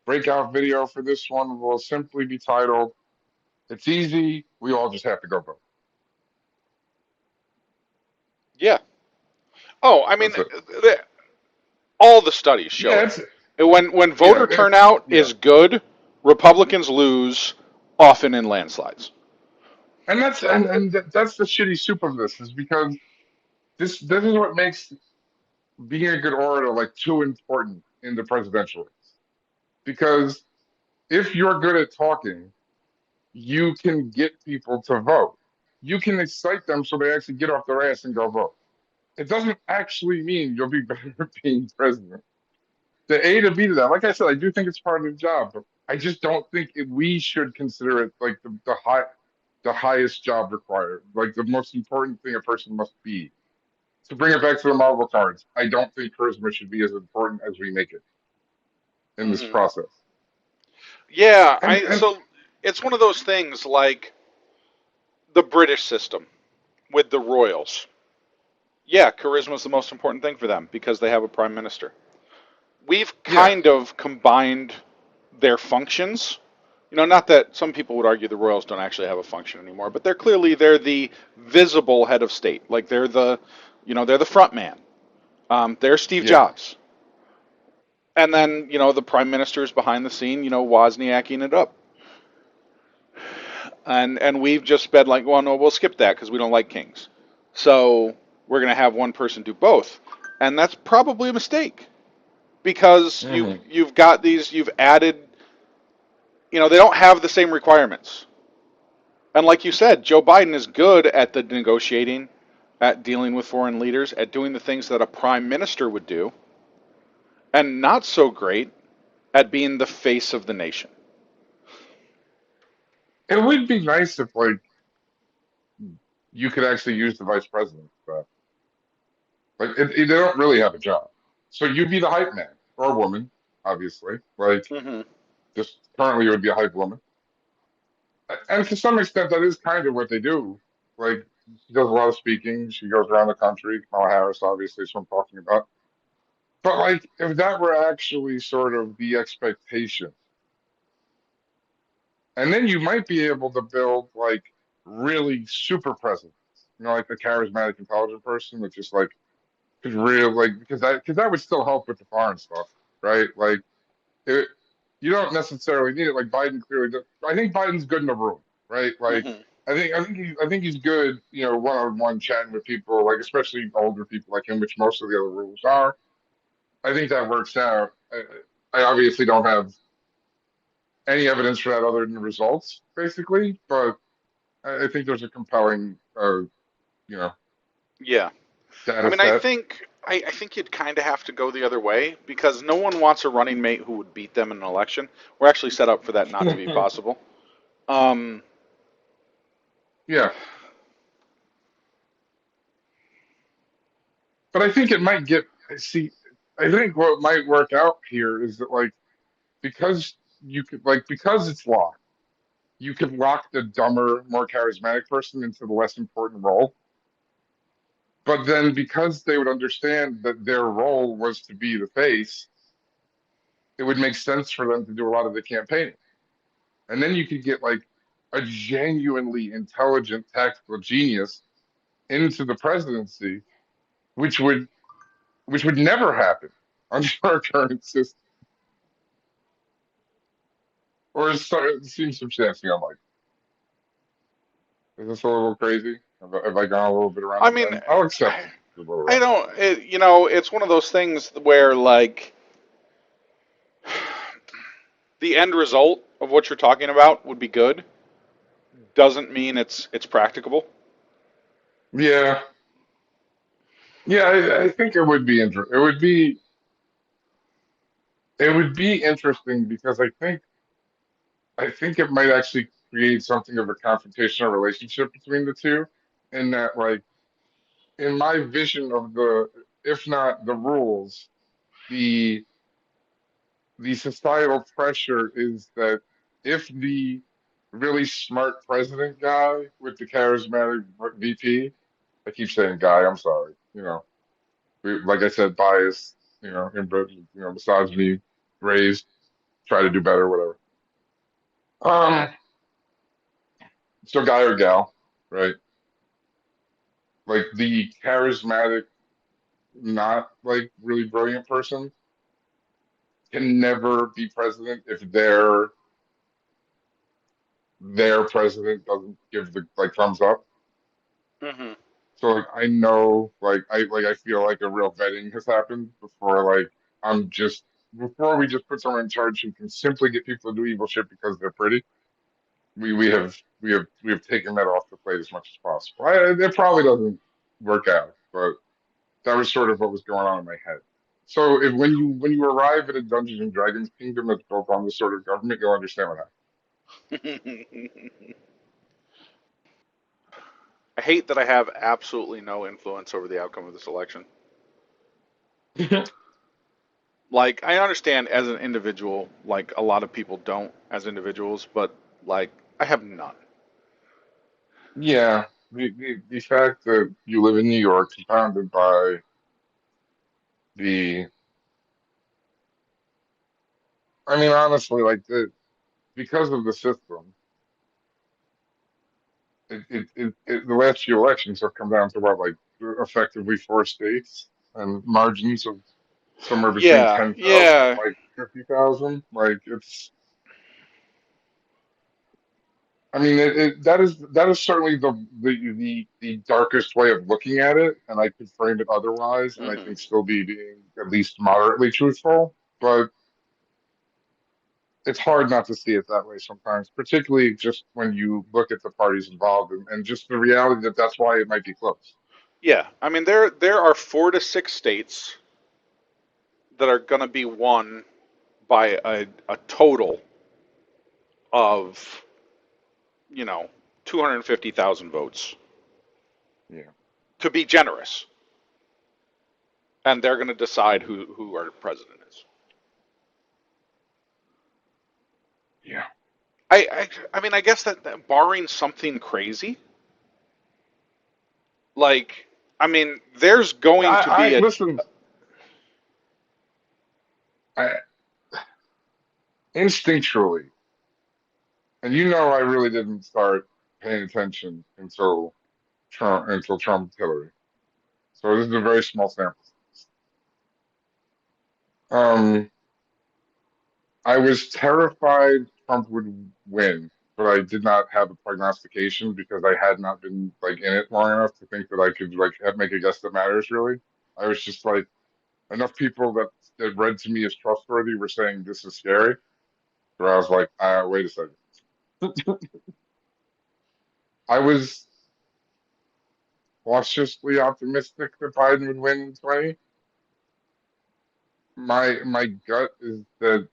Breakout video for this one will simply be titled, "It's easy. We all just have to go vote." Yeah. Oh, I mean, That's it. all the studies show Yeah, it. it's When yeah, voter turnout yeah. is good, Republicans lose often in landslides. And that's So, that's the shitty soup of this is because this is what makes being a good orator like too important in the presidential race. Because if you're good at talking, you can get people to vote. You can excite them so they actually get off their ass and go vote. It doesn't actually mean you'll be better at being president. The A to B to that, like I said, I do think it's part of the job, but I just don't think we should consider it like the highest job required, like the most important thing a person must be. To bring it back to the Marvel cards, I don't think charisma should be as important as we make it in this mhm. process. Yeah, And so it's one of those things like the British system with the royals. Yeah, charisma is the most important thing for them because they have a prime minister. We've yeah, kind of combined their functions. Not that some people would argue the royals don't actually have a function anymore, but they're the visible head of state. Like they're the front man. They're Steve yeah, Jobs. And then, the prime minister is behind the scene, Wozniaking it up. And we've just been like, well, no, we'll skip that because we don't like kings. So we're going to have one person do both. And that's probably a mistake because Hmm. you've got these, you've added, they don't have the same requirements. And like you said, Joe Biden is good at the negotiating, at dealing with foreign leaders, at doing the things that a prime minister would do, and not so great at being the face of the nation. It would be nice if like you could actually use the vice president. They don't really have a job, so you'd be the hype man or woman, obviously. Like Hmm. just currently, it would be a hype woman, and to some extent, that is kind of what they do. Like she does a lot of speaking. She goes around the country. Kamala Harris, obviously, is what I'm talking about. But like, if that were actually sort of the expectation, and then you might be able to build like really super presidents, like the charismatic, intelligent person, which is like is real, like because that would still help with the foreign stuff, right? Like it, you don't necessarily need it. Like Biden clearly does. I think Biden's good in the room, right? Like Hmm. I think he's good, one-on-one chatting with people, like especially older people like him, which most of the other rules are. I think that works out. I obviously don't have any evidence for that other than the results, basically, but I think there's a compelling, you know, Yeah. I data mean, I set. think I think you'd kind of have to go the other way because no one wants a running mate who would beat them in an election. We're actually set up for that not to be possible. Um, Yeah, but I think it might get. See, I think what might work out here is that like because because it's locked, you could lock the dumber, more charismatic person into the less important role. But then because they would understand that their role was to be the face, it would make sense for them to do a lot of the campaigning. And then you could get like a genuinely intelligent tactical genius into the presidency, which would which would never happen under our current system. Or it seems substantially unlikely. Is this a little crazy? Have I gone a little bit around I the mean, bend? I'll accept it. A little I around the don't. bend. It's one of those things where like the end result of what you're talking about would be good. Doesn't mean it's practicable. Yeah, yeah. I think it would be it would be interesting because I think it might actually create something of a confrontational relationship between the two, in that like in my vision of the if not the rules, the the societal pressure is that if the really smart president guy with the charismatic VP, I keep saying guy, I'm sorry, like I said, bias, inbred, misogyny, raised, try to do better, whatever. Um, so guy or gal, right? Like the charismatic, not like really brilliant person can never be president if their president doesn't give the like thumbs up. Hmm. So like I know I feel like a real vetting has happened I'm just before we just put someone in charge who can simply get people to do evil shit because they're pretty. We have taken that off the plate as much as possible. It probably doesn't work out, but that was sort of what was going on in my head. So when you arrive at a Dungeons and Dragons kingdom that's built on this sort of government, you'll understand what I hate that I have absolutely no influence over the outcome of this election. happened. Like, I understand as an individual, like a lot of people don't as individuals, but like I have none. Yeah, the fact that you live in New York, surrounded by the, I mean, honestly, because of the system, the last few elections have come down to what, like effectively four states and margins of. somewhere between Yeah, 10,000 and yeah, like 50,000. Like it's, I mean, that is certainly the darkest way of looking at it, and I could frame it otherwise, and I hmm think still be being at least moderately truthful. But it's hard not to see it that way sometimes, particularly just when you look at the parties involved and just the reality that that's why it might be close. yeah. I mean, there are 4 to 6 states that are going to be won by a total of, you know, 250,000 votes, Yeah, to be generous, and they're going to decide who our president is. yeah. I mean, I guess that barring something crazy, like, I mean, there's going to I be a listen. I instinctually, and I really didn't start paying attention until Trump Hillary. So this is a very small sample. Um, I was terrified Trump would win, but I did not have a prognostication because I had not been like in it long enough to think that I could like make a guess that matters really. I was just like enough people that read to me as trustworthy were saying this is scary. Where I was like, wait a second. I was cautiously optimistic that Biden would win in 20. My gut is that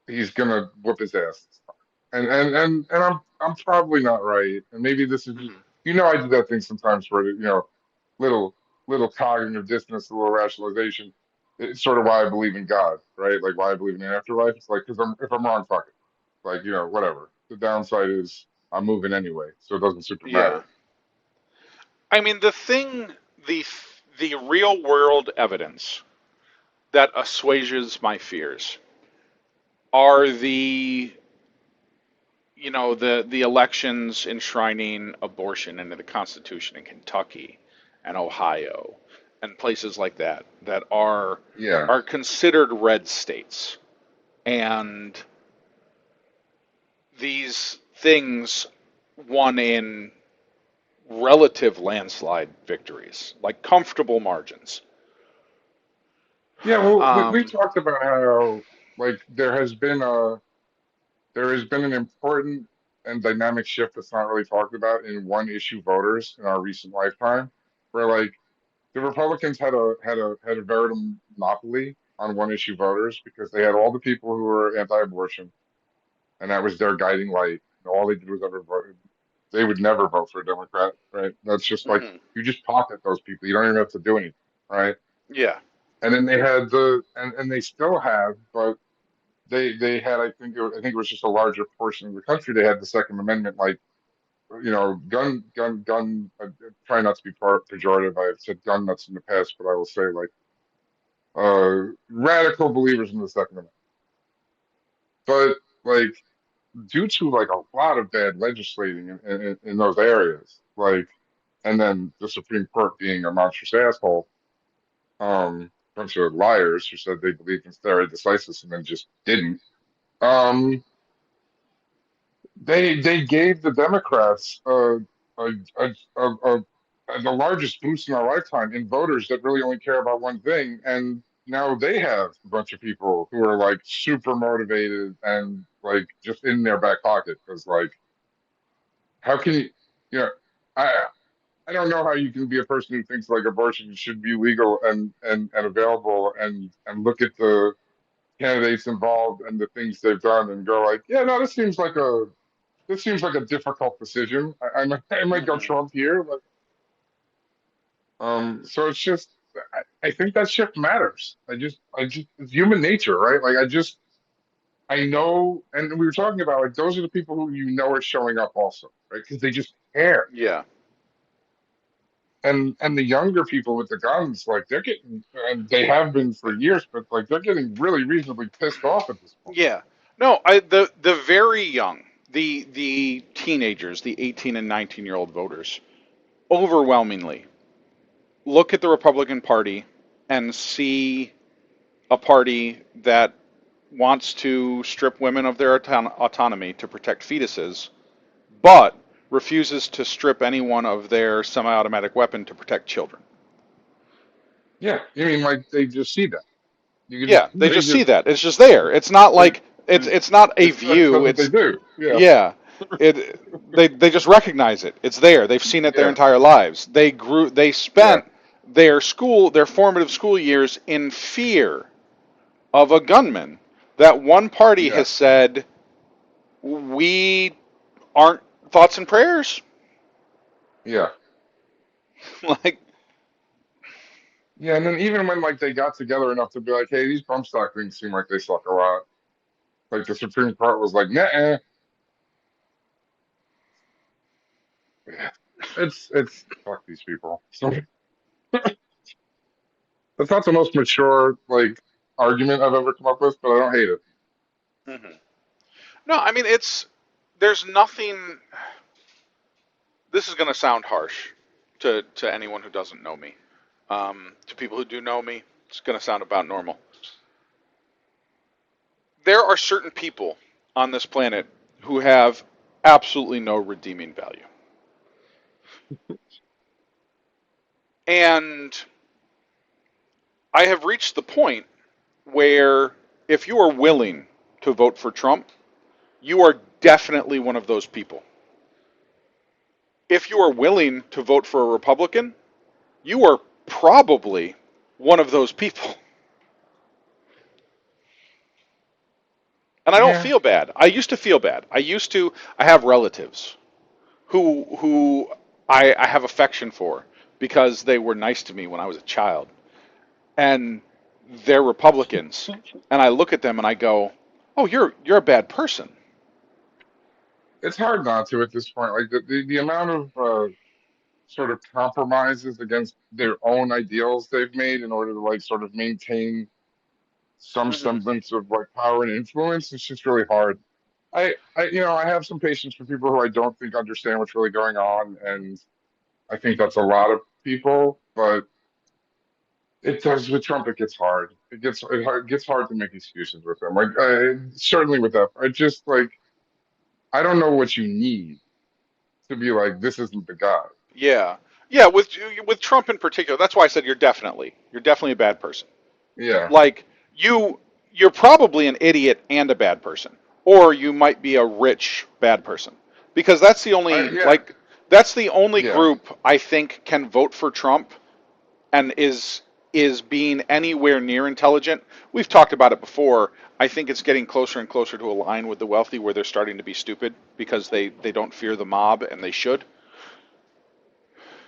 he's gonna whoop his ass this time. And I'm probably not right. And maybe this is just Mhm. I do that thing sometimes where little little cognitive dissonance, a little rationalization. It's sort of why I believe in God, right? Like why I believe in an afterlife. It's like because if I'm wrong, fuck it. Like whatever. The downside is I'm moving anyway, so it doesn't super Yeah. matter. I mean, the the real world evidence that assuages my fears are the elections enshrining abortion into the Constitution in Kentucky and Ohio and places like that that Yeah. are considered red states. And these things won in relative landslide victories, like comfortable margins. Yeah, well, we've Um, talked about how like there has been an important and dynamic shift that's not really talked about in one issue voters in our recent lifetime, where like the Republicans had a veritable monopoly on one issue voters because they had all the people who were anti-abortion, and that was their guiding light. And all they did was ever vote. They would never vote for a Democrat, right? That's just like mhm, you just pocket those people. You don't even have to do anything, right? yeah, And then they had and they still have, but they had I think it was just a larger portion of the country. They had the Second Amendment, like gun. Try not to be pejorative. I've said gun nuts in the past, but I will say like radical believers in the Second Amendment. But like due to like a lot of bad legislating in those areas, like and then the Supreme Court being a monstrous asshole, bunch of liars who said they believed in stare decisis and then just didn't. Um, they gave the Democrats a, the largest boost in our lifetime in voters that really only care about one thing, and now they have a bunch of people who are like super motivated and like just in their back pocket because like how can you know I I don't know how you can be a person who thinks like abortion should be legal and available and look at the candidates involved and the things they've done and go like, yeah, no, this seems like a difficult decision. I might go mhm, Trump here, but so it's just I think that shift matters. I just it's human nature, right? Like I know, and we were talking about like those are the people who are showing up also, right? Because they just care. yeah, And the younger people with the guns, like they're getting, and they have been for years, but like they're getting really reasonably pissed off at this point. yeah. No, the very young, the teenagers, the 18 and 19-year-old voters, overwhelmingly look at the Republican Party and see. a party that wants to strip women of their autonomy to protect fetuses, but refuses to strip anyone of their semi-automatic weapon to protect children. Yeah, I mean, like they just see that. You can just Yeah, they just see that. It's just there. It's not like it's not a that's view. what they It's do. Yeah, yeah. It they just recognize it. It's there. They've seen it their yeah, entire lives. They yeah, spent their formative school years in fear of a gunman that one party yeah, has said we aren't thoughts and prayers. yeah, Like yeah. And then even when like they got together enough to be like, hey, these bump stock things seem like they suck a lot. Like the Supreme Court was like, nah, yeah. It's fuck these people. So that's not the most mature like argument I've ever come up with, but I don't hate it. mhm. No, I mean there's nothing. This is going to sound harsh to anyone who doesn't know me. To people who do know me, it's going to sound about normal. There are certain people on this planet who have absolutely no redeeming value. And I have reached the point where if you are willing to vote for Trump, you are definitely one of those people. If you are willing to vote for a Republican, you are probably one of those people. And I don't Yeah, feel bad. I used to feel bad. I have relatives who I have affection for because they were nice to me when I was a child. And they're Republicans. And I look at them and I go, "Oh, you're a bad person." it's hard not to at this point. Like the amount of sort of compromises against their own ideals they've made in order to like sort of maintain some Hmm. semblance of like power and influence. It's just really hard. I have some patience for people who I don't think understand what's really going on, and I think that's a lot of people. But it does with Trump. It gets hard. It gets hard to make excuses with him. Like certainly with that, I just like I don't know what you need to be like this isn't the guy. Yeah, yeah. With Trump in particular, that's why I said you're definitely a bad person. Yeah, Like you, you're probably an idiot and a bad person, or you might be a rich bad person, because yeah, that's the only yeah. group I think can vote for Trump and is being anywhere near intelligent. We've talked about it before. I think it's getting closer and closer to align with the wealthy, where they're starting to be stupid because they don't fear the mob and they should.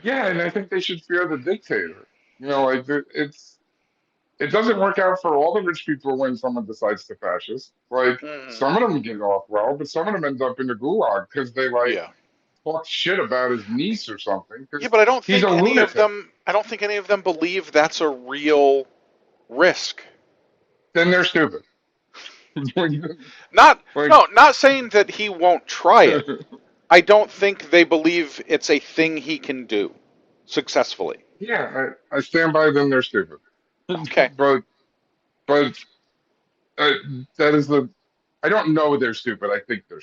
Yeah, and I think they should fear the dictator. Like it doesn't work out for all the rich people when someone decides to fascist. Like Hmm. some of them get off well, but some of them end up in the gulag because they like Yeah. talk shit about his niece or something Yeah, because but I don't he's a think any of lunatic. them. I don't think any of them believe that's a real risk. Then they're stupid. Not Like, no, not saying that he won't try it. I don't think they believe it's a thing he can do successfully. yeah, I stand by them. They're stupid. Okay. But uh, that is the. I don't know they're stupid. I think they're.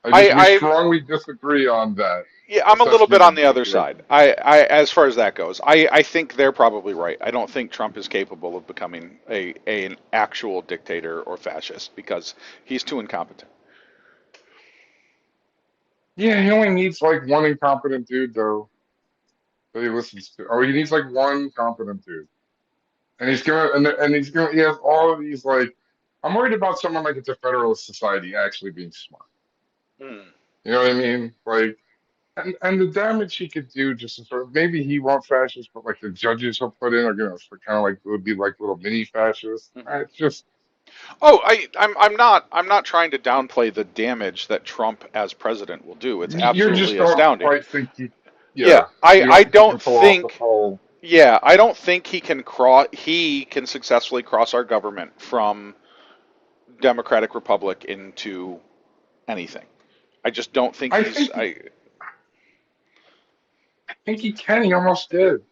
I just I we I strongly disagree on that yeah, I'm a little bit assessment on of the the other situation. side. As far as that goes, I think they're probably right. I don't think Trump is capable of becoming an actual dictator or fascist because he's too incompetent. Yeah, he only needs like one incompetent dude though that he listens to. Oh, he needs like one competent dude, and he has all of these like. I'm worried about someone like it's a Federalist Society actually being smart. Hmm. You know what I mean? Like, and the damage he could do just to sort of maybe he won't fascist, but like the judges he'll put in are for kind of like it would be like little mini fascists. Hmm. It's just Oh, I'm not trying to downplay the damage that Trump as president will do. It's you just absolutely don't astounding. quite think Yeah, yeah, I you don't I think he don't can pull off the think full. yeah, I don't think he can successfully cross our government from democratic republic into anything. I just don't think I he's think I I think he can. He almost did.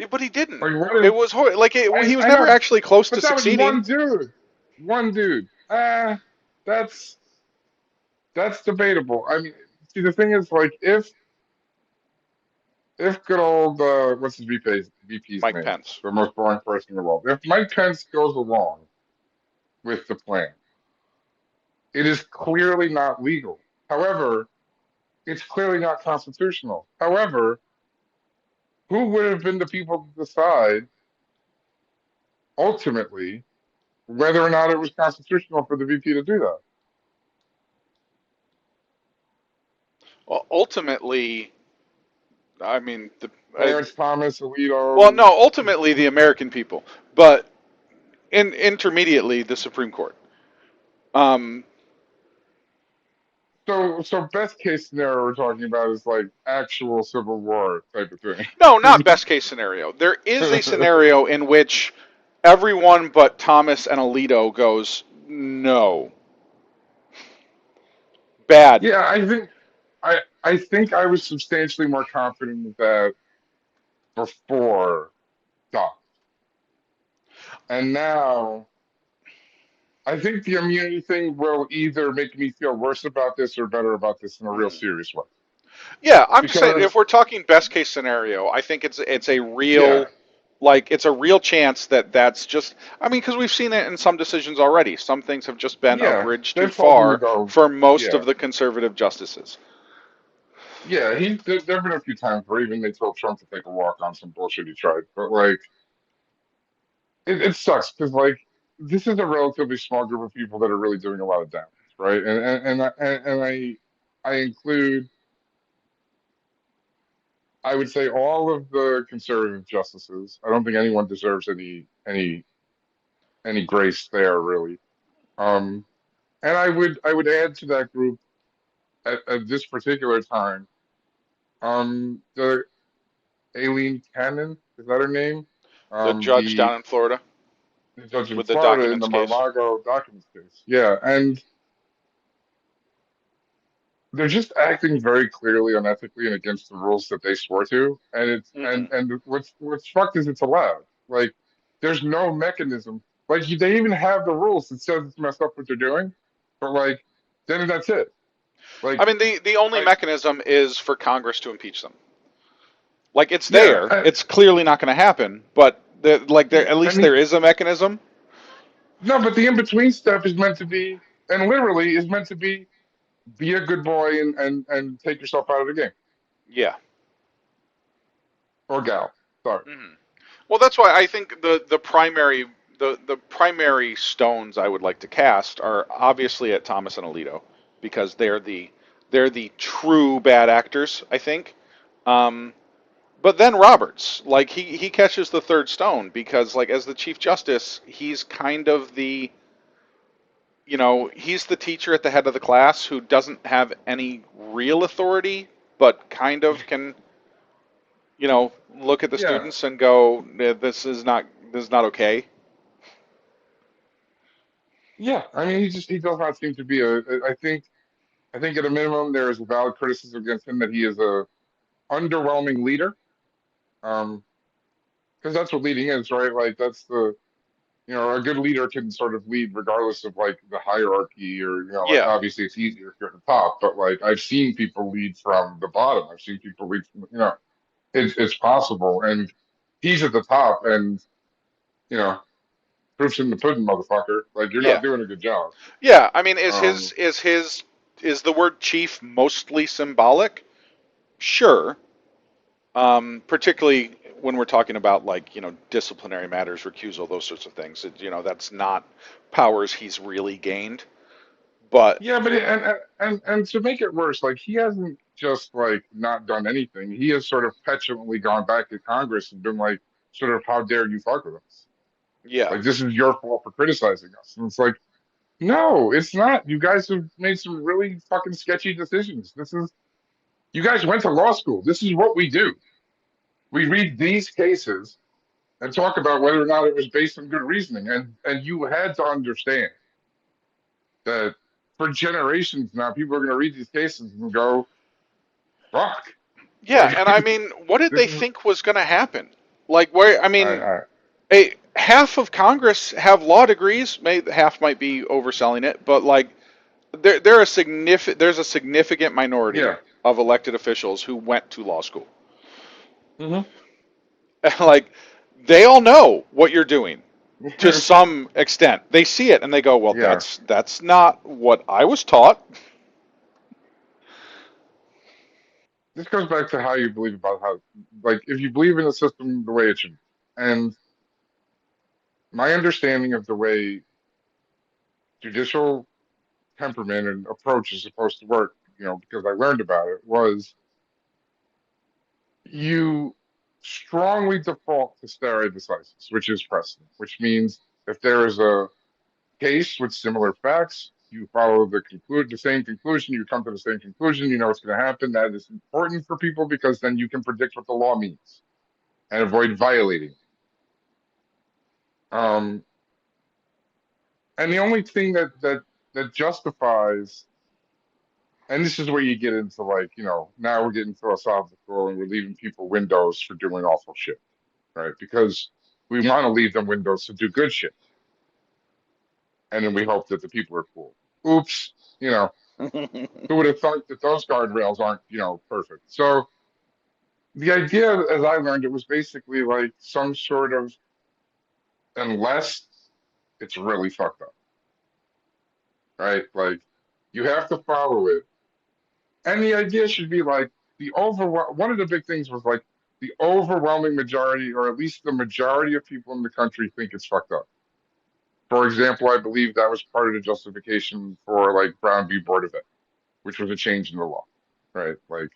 But he didn't. Like what It is was like he was I never know, actually close to but that was succeeding. one dude. One dude. That's that's debatable. I mean, see, the thing is, like, if good old what's his VP's Mike name, Pence. the most boring person in the world, if Mike Pence goes along with the plan, it is clearly not legal. However, it's clearly not constitutional. However, who would have been the people to decide ultimately whether or not it was constitutional for the VP to do that? Well, ultimately, I mean, Clarence Thomas, well, Alito. no, ultimately the American people, but intermediately the Supreme Court. Um, So best case scenario we're talking about is like actual Civil War type of no, not thing. best case scenario. There is a scenario in which everyone but Thomas and Alito goes, no, bad. Yeah, I think I was substantially more confident with that before Doc. And now I think the immunity thing will either make me feel worse about this or better about this in a real Hmm. serious way. Yeah, I'm just saying if Because we're talking best case scenario, I think it's a yeah, real like it's a real chance that that's just I mean because we've seen it in some decisions already. Some things have just been a yeah, bridge too they've told him to far go. for most Yeah, of the conservative justices. yeah. There've been a few times where even they told Trump to take a walk on some bullshit he tried, but like it sucks because like this is a relatively small group of people that are really doing a lot of damage, right? And I include I would say all of the conservative justices. I don't think anyone deserves any grace there really. Um, and I would add to that group at this particular time, the Aileen Cannon, is that her name? The judge The down in Florida judge in with the Florida in the documents case. Mar-a-Lago documents case. Yeah, and they're just acting very clearly unethically and against the rules that they swore to. And it's Hmm. and what's fucked is it's allowed. Like there's no mechanism. Like they even have the rules that says it's messed up what they're doing, but like then that's it. I Like mean the only I mechanism is for Congress to impeach them. Like it's yeah, there. It's clearly not going to happen, but there yeah. at I least mean there is a mechanism. no, but the in between stuff is meant to be, and literally is meant to be a good boy and take yourself out of the game Yeah. or gal. Sorry. Hmm. Well, that's why I think the primary stones I would like to cast are obviously at Thomas and Alito because they're the true bad actors, I think. Um, but then Roberts, like he catches the third stone because like as the Chief Justice, he's kind of he's the teacher at the head of the class who doesn't have any real authority, but kind of can look at the Yeah, students and go, this is not okay. yeah. I mean, he does not seem to be a. I think at a minimum there is a valid criticism against him that he is a underwhelming leader. Um, because that's what leading is, right? Like that's the a good leader can sort of lead regardless of like the hierarchy or like Yeah. obviously it's easier if you're at the top, but like I've seen people lead from the bottom. I've seen people lead from it's possible, and he's at the top, and you know proofs in the pudding, motherfucker. Like you're Yeah. not doing a good job. Yeah. I mean, is his Um, is his is the word chief mostly symbolic? Sure. Particularly when we're talking about like disciplinary matters, recusal, those sorts of things. That's not powers he's really gained. But Yeah, but and to make it worse, like he hasn't just like not done anything. He has sort of petulantly gone back to Congress and been like, sort of, how dare you fuck with us? yeah, Like this is your fault for criticizing us. And it's like, no, it's not. You guys have made some really fucking sketchy decisions. You guys went to law school. This is what we do. We read these cases and talk about whether or not it was based on good reasoning. And you had to understand that for generations now, people are going to read these cases and go, fuck. yeah. Like And I mean, what did this they is think was going to happen? Like where I I, mean, I half of Congress have law degrees. Maybe half might be overselling it, but like there's a significant minority yeah. of elected officials who went to law school. Hmm. Like they all know what you're doing to some extent. They see it and they go, "Well, Yeah. that's not what I was taught." This goes back to how you believe about how, like, if you believe in the system the way it should be. And my understanding of the way judicial temperament and approach is supposed to work, because I learned about it, was you strongly default to stare decisis, which is precedent, which means if there is a case with similar facts, you follow the same conclusion, you come to the same conclusion, you know what's going to happen. That is important for people because then you can predict what the law means and avoid violating. Um, and the only thing that justifies, and this is where you get into, like, now we're getting philosophical and we're leaving people windows for doing awful shit, right? Because we want to leave them windows to do good shit, and then we hope that the people are cool. Oops, you know, who would have thought that those guardrails aren't, perfect? So the idea, as I learned it, was basically like some sort of, unless it's really fucked up, right? Like you have to follow it. And the idea should be like one of the big things was like the overwhelming majority, or at least the majority of people in the country think it's fucked up. For example, I believe that was part of the justification for like Brown v. Board of Ed, which was a change in the law, right? Like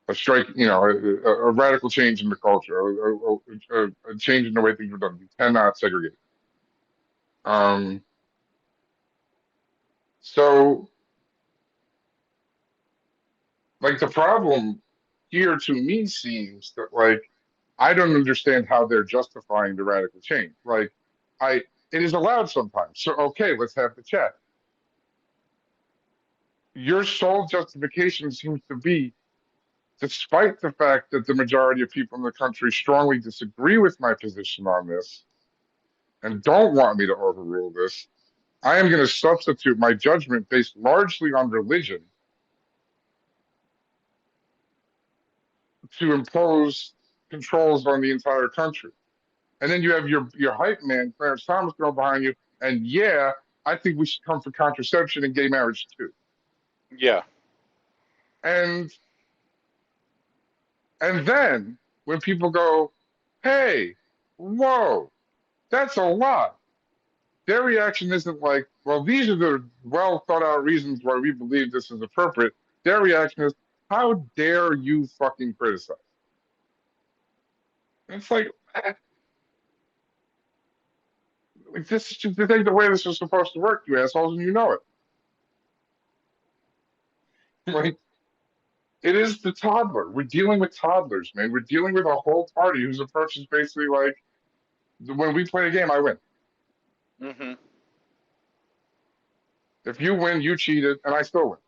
a strike, a radical change in the culture, a change in the way things were done. You cannot segregate. Um, so like the problem here to me seems that like I don't understand how they're justifying the radical change. Like I it is allowed sometimes. So okay, let's have the chat. Your sole justification seems to be, despite the fact that the majority of people in the country strongly disagree with my position on this and don't want me to overrule this, I am going to substitute my judgment based largely on religion to impose controls on the entire country. And then you have your hype man, Clarence Thomas, go behind you, and yeah, I think we should come for contraception and gay marriage too. Yeah. And then when people go, hey, whoa, that's a lot. Their reaction isn't like, well, these are the well thought out reasons why we believe this is appropriate. Their reaction is, how dare you fucking criticize? And it's like this ain't the way this is supposed to work, you assholes, and you know it. Like it is the toddler. We're dealing with toddlers, man. We're dealing with a whole party whose approach is basically like, when we play a game, I win. Hmm. If you win, you cheated, and I still win.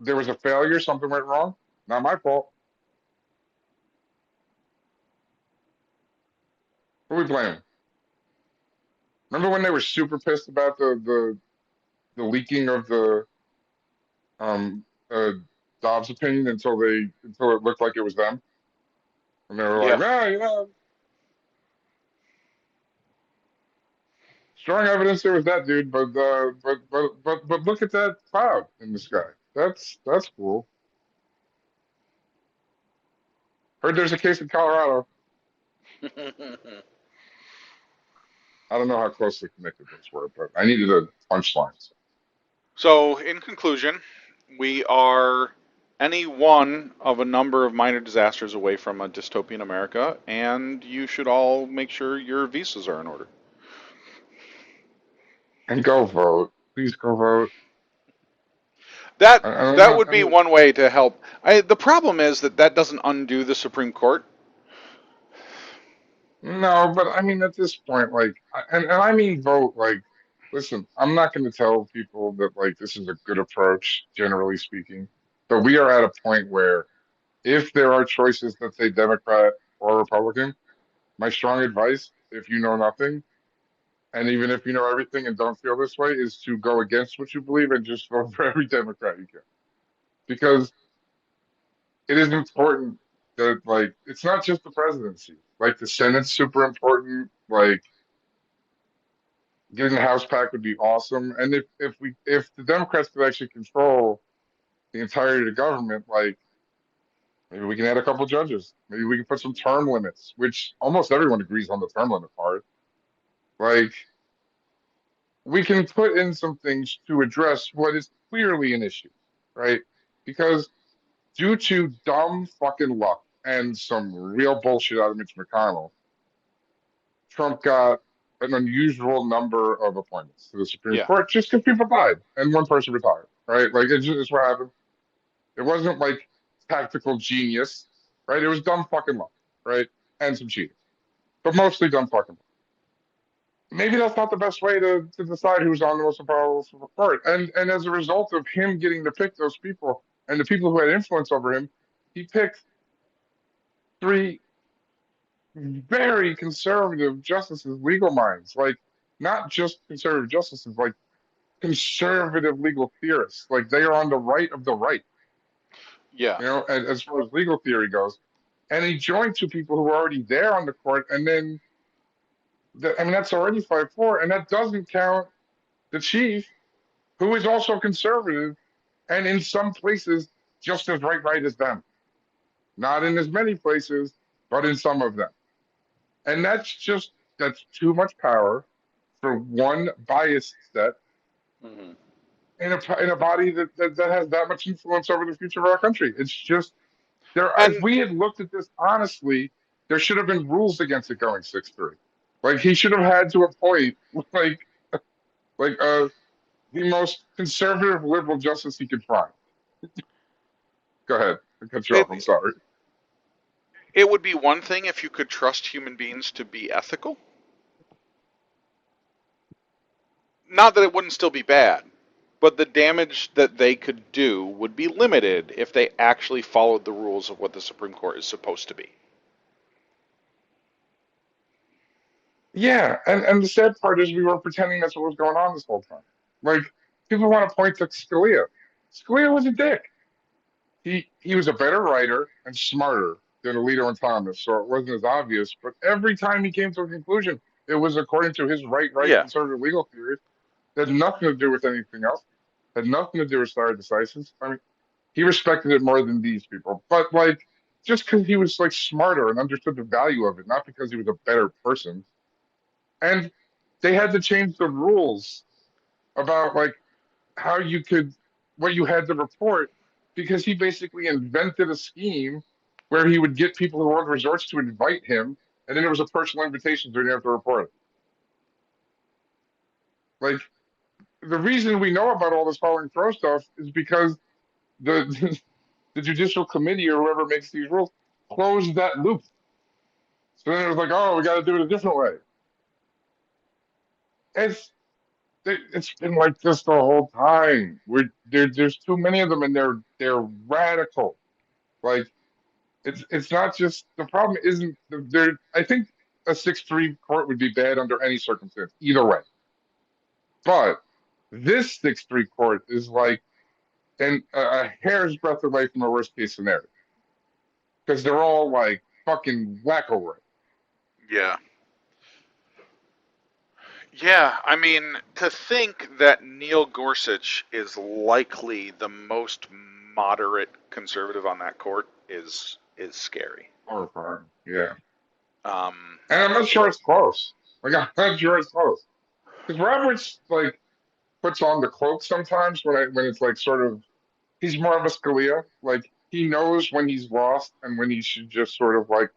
There was a failure, something went wrong. Not my fault. Who are we playing? Remember when they were super pissed about the leaking of the um Dobbs opinion until it looked like it was them, and they were like, Yeah. ah, strong evidence there was that dude, but look at that cloud in the sky. That's cool. Heard there's a case in Colorado. I don't know how closely connected those were, but I needed a punchline. So, in conclusion, we are any one of a number of minor disasters away from a dystopian America, and you should all make sure your visas are in order. And go vote. Please go vote. That I'm that not. would be I'm one way to help. The problem is that doesn't undo the Supreme Court. No, but I mean, at this point, like, and I mean vote. Like, listen, I'm not going to tell people that like this is a good approach, generally speaking. But we are at a point where if there are choices that say Democrat or Republican, my strong advice, if you know nothing, and even if you know everything and don't feel this way, is to go against what you believe and just vote for every Democrat you can. Because it is important that, like, it's not just the presidency. Like, the Senate's super important. Like, getting the House back would be awesome. And if the Democrats could actually control the entirety of the government, like, maybe we can add a couple judges. Maybe we can put some term limits, which almost everyone agrees on the term limit part. Like, we can put in some things to address what is clearly an issue, right? Because due to dumb fucking luck and some real bullshit out of Mitch McConnell, Trump got an unusual number of appointments to the Supreme Yeah. Court just because people died and one person retired, right? Like, it's what happened. It wasn't like tactical genius, right? It was dumb fucking luck, right? And some cheating, but mostly dumb fucking luck. Maybe that's not the best way to decide who's on the most powerful court. And as a result of him getting to pick those people and the people who had influence over him, he picked three very conservative justices, legal minds, like not just conservative justices, like conservative legal theorists. Like they are on the right of the right, Yeah. as far as legal theory goes. And he joined two people who were already there on the court, and then I mean that's already 5-4, and that doesn't count the chief, who is also conservative, and in some places just as right as them. Not in as many places, but in some of them. And that's too much power for one biased set Hmm. in a body that has that much influence over the future of our country. It's just there. If And we had looked at this honestly, there should have been rules against it going 6-3. Like he should have had to appoint like like the most conservative liberal justice he could find. Go ahead. I cut you off. I'm it sorry. it would be one thing if you could trust human beings to be ethical. Not that it wouldn't still be bad, but the damage that they could do would be limited if they actually followed the rules of what the Supreme Court is supposed to be. Yeah, and the sad part is we were pretending that's what was going on this whole time. Like people want to point to Scalia. Scalia was a dick. He was a better writer and smarter than Alito and Thomas, so it wasn't as obvious. But every time he came to a conclusion, it was according to his right Yeah. conservative legal theories. It had nothing to do with anything else. Had nothing to do with stare decisis. I mean, he respected it more than these people. But like, just because he was like smarter and understood the value of it, not because he was a better person. And they had to change the rules about like how you could what you had to report because he basically invented a scheme where he would get people who owned resorts to invite him, and then it was a personal invitation, so you didn't have to report it. Like the reason we know about all this following throw stuff is because the the judicial committee or whoever makes these rules closed that loop. So then it was like, oh, we got to do it a different way. It's it's been like this the whole time. There's too many of them, and they're radical. Like it's not just the problem isn't there. I think a 6-3 court would be bad under any circumstance, either way. But this 6-3 court is like a hair's breadth away from a worst case scenario because they're all like fucking wacko right. Yeah. Yeah, I mean, to think that Neil Gorsuch is likely the most moderate conservative on that court is scary. Horrifying. Yeah. Um, And I'm not sure it's close. Like I'm not sure it's close. Because Roberts like puts on the cloak sometimes when it's like sort of he's more of a Scalia. Like he knows when he's lost and when he should just sort of like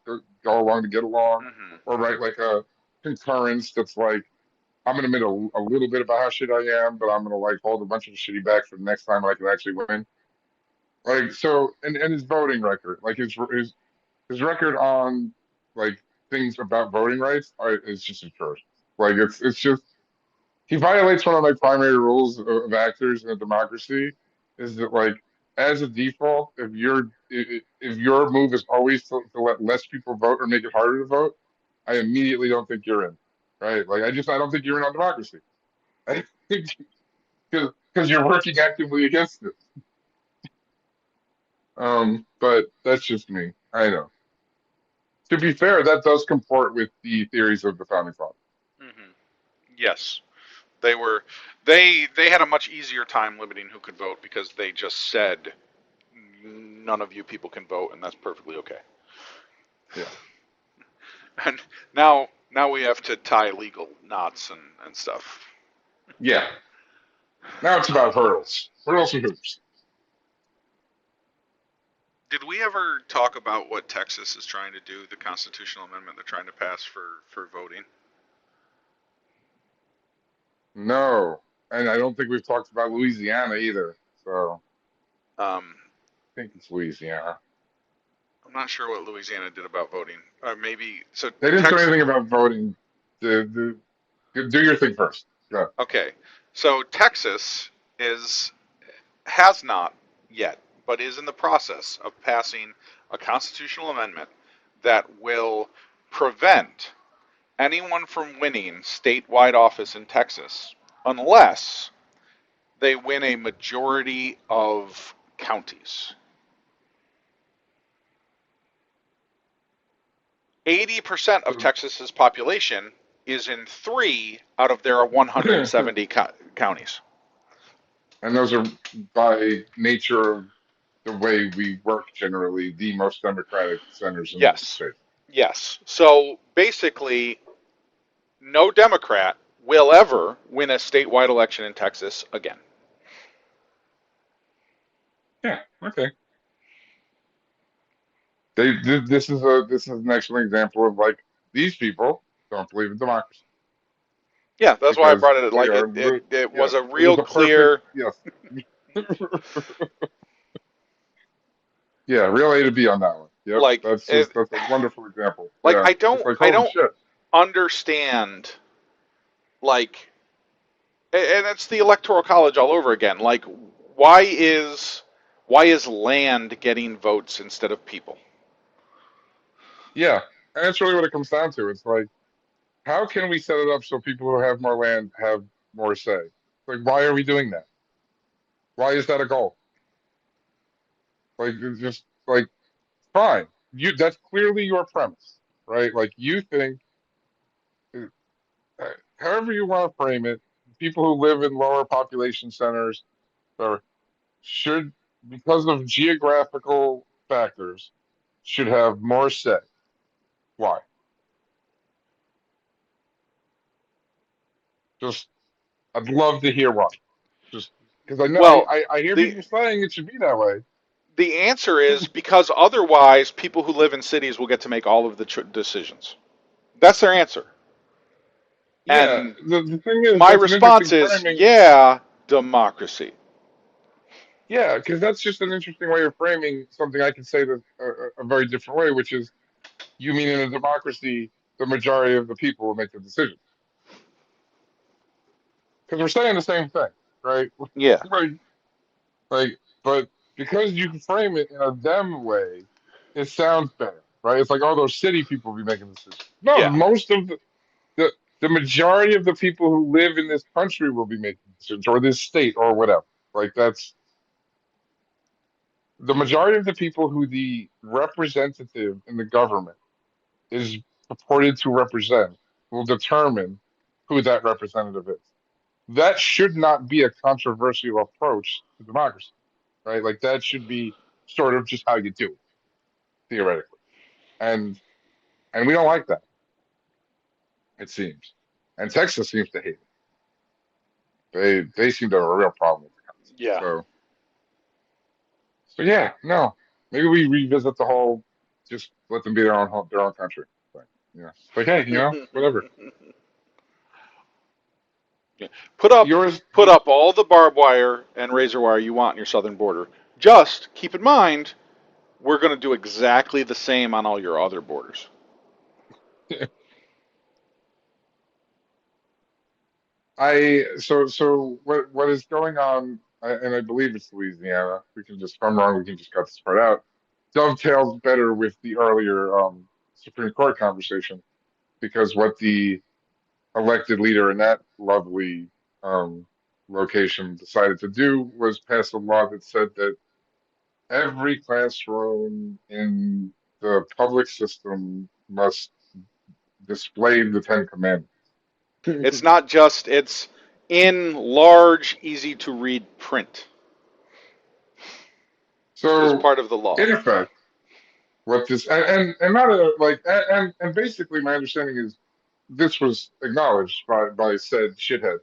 go along to get along, mhm. or write like a concurrence that's like I'm gonna admit a little bit about how shit I am, but I'm gonna like hold a bunch of the shitty back for the next time I can actually win. Like so, and his voting record, like his record on like things about voting rights is just atrocious. Like it's just he violates one of like primary rules of actors in a democracy is that like as a default, if your move is always to let less people vote or make it harder to vote, I immediately don't think you're in. Right? Like I don't think you're in on democracy. I think because you're working actively against it. But that's just me. I know. To be fair, that does comport with the theories of the founding fathers. Hmm. Yes, they were. They had a much easier time limiting who could vote because they just said none of you people can vote, and that's perfectly okay. Yeah. And now we have to tie legal knots and stuff. Yeah. Now it's about hurdles. Hurdles and hoops. Did we ever talk about what Texas is trying to do, the constitutional amendment they're trying to pass for voting? No. And I don't think we've talked about Louisiana either. So Um, I think it's Louisiana. I'm not sure what Louisiana did about voting. Maybe so. They didn't say Texas. anything about voting. Do your thing first. Go. Okay, so Texas is has not yet, but is in the process of passing a constitutional amendment that will prevent anyone from winning statewide office in Texas unless they win a majority of counties. 80% of So, Texas's population is in 3 out of their 170 counties. and those are by nature of the way we work generally, the most democratic centers in the Yes. state. Yes. So basically, no Democrat will ever win a statewide election in Texas again. Yeah. Okay. This is an excellent example of like these people don't believe in democracy Yeah, that's why I because brought it. they Like are it yeah. was a It was real a perfect clear. yes. Yeah, real A to B on that one. Yep, Like that's a wonderful example. like Yeah, it's like I holy don't shit. understand like, and it's the electoral college all over again. Like, why is why is land getting votes instead of people? Yeah, and that's really what it comes down to. It's like, how can we set it up so people who have more land have more say? Like, why are we doing that? Why is that a goal? Like, it's just like fine. That's clearly your premise, right? Like, you think, however you want to frame it, people who live in lower population centers or should, because of geographical factors, should have more say. Why? Just, I'd love to hear why. Just because I know Well, I hear the people saying it should be that way. the answer is because otherwise people who live in cities will get to make all of the decisions. That's their answer. Yeah, And the thing is, my that's an response interesting is, framing. yeah, democracy. Yeah, because that's just an interesting way of framing something I can say that a very different way, which is you mean in a democracy, the majority of the people will make the decision. Because we're saying the same thing, right? Yeah. Like, like, but because you can frame it in a them way, it sounds better, right? It's like, oh, those city people will be making decisions. No, Yeah. most of the the majority of the people who live in this country will be making decisions, or this state, or whatever. Like that's the majority of the people who the representative in the government is purported to represent will determine who that representative is. That should not be a controversial approach to democracy, right? Like that should be sort of just how you do it, theoretically. And and we don't like that, it seems. And Texas seems to hate it. They seem to have a real problem with the concept. Yeah. So yeah, no. Maybe we revisit the whole just let them be their own country thing. Yeah. Like hey, whatever. Yeah. Put up Yours put up all the barbed wire and razor wire you want in your southern border. Just keep in mind we're going to do exactly the same on all your other borders. so what is going on and I believe it's Louisiana. If I'm wrong, we can just cut this part out. Dovetails better with the earlier Supreme Court conversation because what the elected leader in that lovely um, location decided to do was pass a law that said that every classroom in the public system must display the Ten Commandments. It's not just, it's in large, easy to read print is So, part of the law. in effect, what this and not like and basically my understanding is this was acknowledged by said shithead.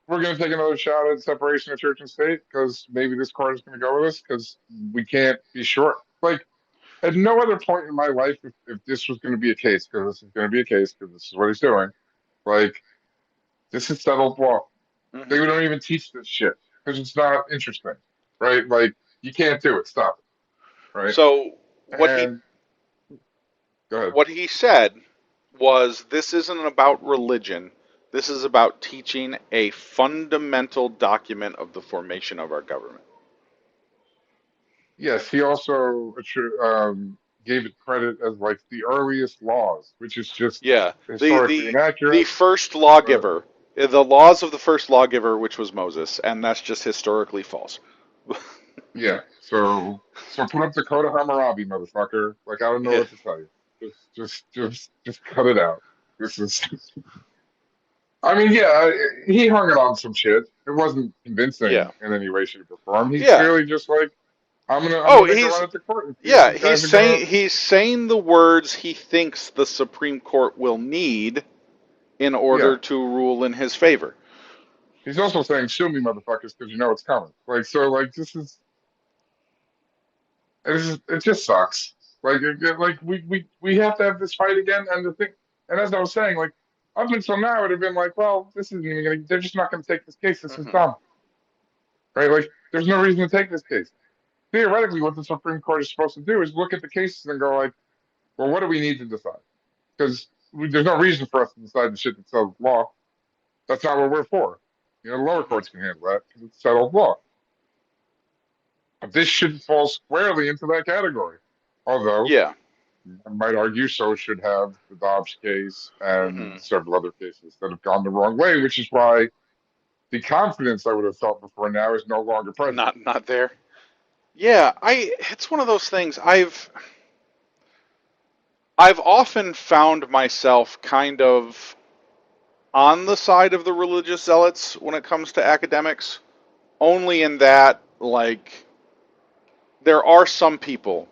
We're going to take another shot at separation of church and state because maybe this court is going to go with us because we can't be sure. Like at no other point in my life, if this was going to be a case, because this is going to be a case, because this is what he's doing. Like this is settled law. They Hmm. don't even teach this shit because it's not interesting, right? Like you can't do it. Stop it, right? So what he And go ahead. what he said was, this isn't about religion. This is about teaching a fundamental document of the formation of our government. Yes, he also gave it credit as like the earliest laws, which is just Yeah, the historically the the inaccurate. first But lawgiver, the laws of the first lawgiver, which was Moses, and that's just historically false. yeah, so put up the Code of Hammurabi, motherfucker. Like I don't know Yeah, what to tell you. Just cut it out. This is. I mean, yeah, he hung it on some shit. It wasn't yeah, convincing in any way, shape, or form. He's yeah. clearly just like, I'm Oh, gonna make a run at the court and see if yeah, these guys are gonna. he's saying the words he thinks the Supreme Court will need in Yeah. order to rule in his favor. He's also saying, "Sue me, motherfuckers, because you know it's coming." Like so, like it just sucks. Like we have to have this fight again. And the thing, and as I was saying, like up until now, it would have been like, well, this isn't even gonna. They're just not gonna take this case. This is Hmm. dumb, right? Like there's no reason to take this case. Theoretically, what the Supreme Court is supposed to do is look at the cases and go like, well, what do we need to decide? Because there's no reason for us to decide the shit that says law. That's not what we're for. You know, the lower Hmm. courts can handle that because it's settled law. This should fall squarely into that category. Although Yeah. I might argue so should have the Dobbs case Hmm. and several other cases that have gone the wrong way, which is why the confidence I would have felt before now is no longer present. Not there. Yeah, I it's one of those things. I've often found myself kind of on the side of the religious zealots when it comes to academics, only in that, like, there are some people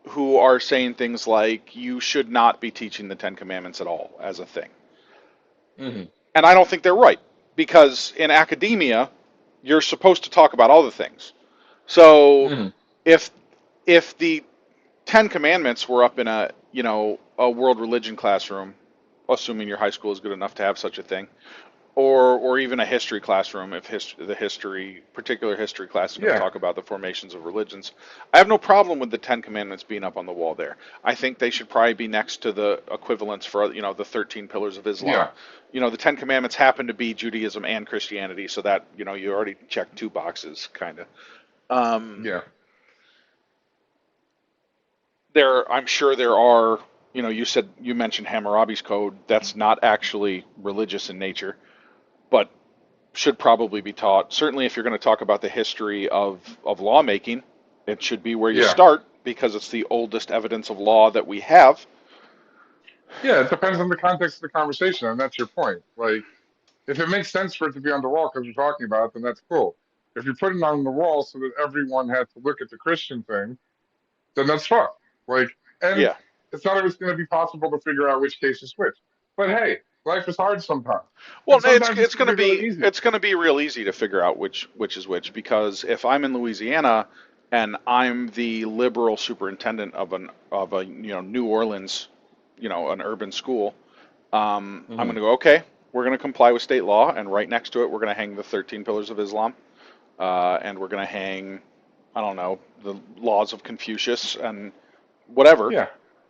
who are saying things like you should not be teaching the Ten Commandments at all as a thing. Hmm. And I don't think they're right, because in academia, you're supposed to talk about other things. So Hmm. if if the Ten Commandments were up in a world religion classroom, assuming your high school is good enough to have such a thing, or even a history classroom, if the particular history class is going to Yeah, talk about the formations of religions, I have no problem with the Ten Commandments being up on the wall there. I think they should probably be next to the equivalents for the 13 pillars of Islam. yeah, The Ten Commandments happen to be Judaism and Christianity, so that you already checked two boxes, kind of. Um, yeah, I'm sure there are. You mentioned Hammurabi's code. That's not actually religious in nature, but should probably be taught. Certainly, if you're going to talk about the history of lawmaking, it should be where you yeah. start because it's the oldest evidence of law that we have. Yeah, it depends on the context of the conversation, and that's your point. Like, if it makes sense for it to be on the wall because we're talking about it, then that's cool. If you're putting it on the wall so that everyone had to look at the Christian thing, then that's fucked. Like, and Yeah. it's not always going to be possible to figure out which case is which. But hey, life is hard sometimes, Well, and sometimes it's going to be really easy. it's going to be real easy to figure out which is which, because if I'm in Louisiana and I'm the liberal superintendent of a New Orleans, an urban school, I'm going Hmm. to go, okay, we're going to comply with state law, and right next to it we're going to hang the 13 pillars of Islam, and we're going to hang, I don't know, the laws of Confucius and whatever. Yeah,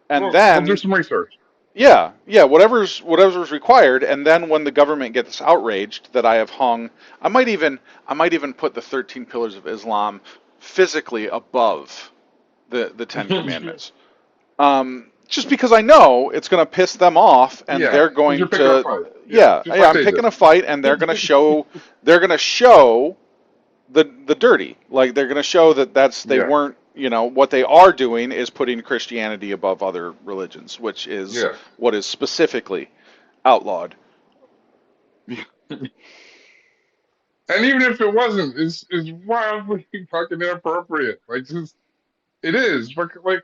And we'll do then some research. Yeah, whatever's required, and then when the government gets outraged that I have hung, I might even I might even put the 13 pillars of Islam physically above the Ten Commandments. Just because I know it's going to piss them off, and Yeah, they're because going you're picking a to, fight. Yeah, yeah, just yeah, like I'm they did. picking a fight, and they're going to show the dirty. Like they're going to show that they Yeah, weren't, what they are doing is putting Christianity above other religions, which is yeah. what is specifically outlawed. And even if it wasn't, it's wildly fucking inappropriate. Like, just it is. But like,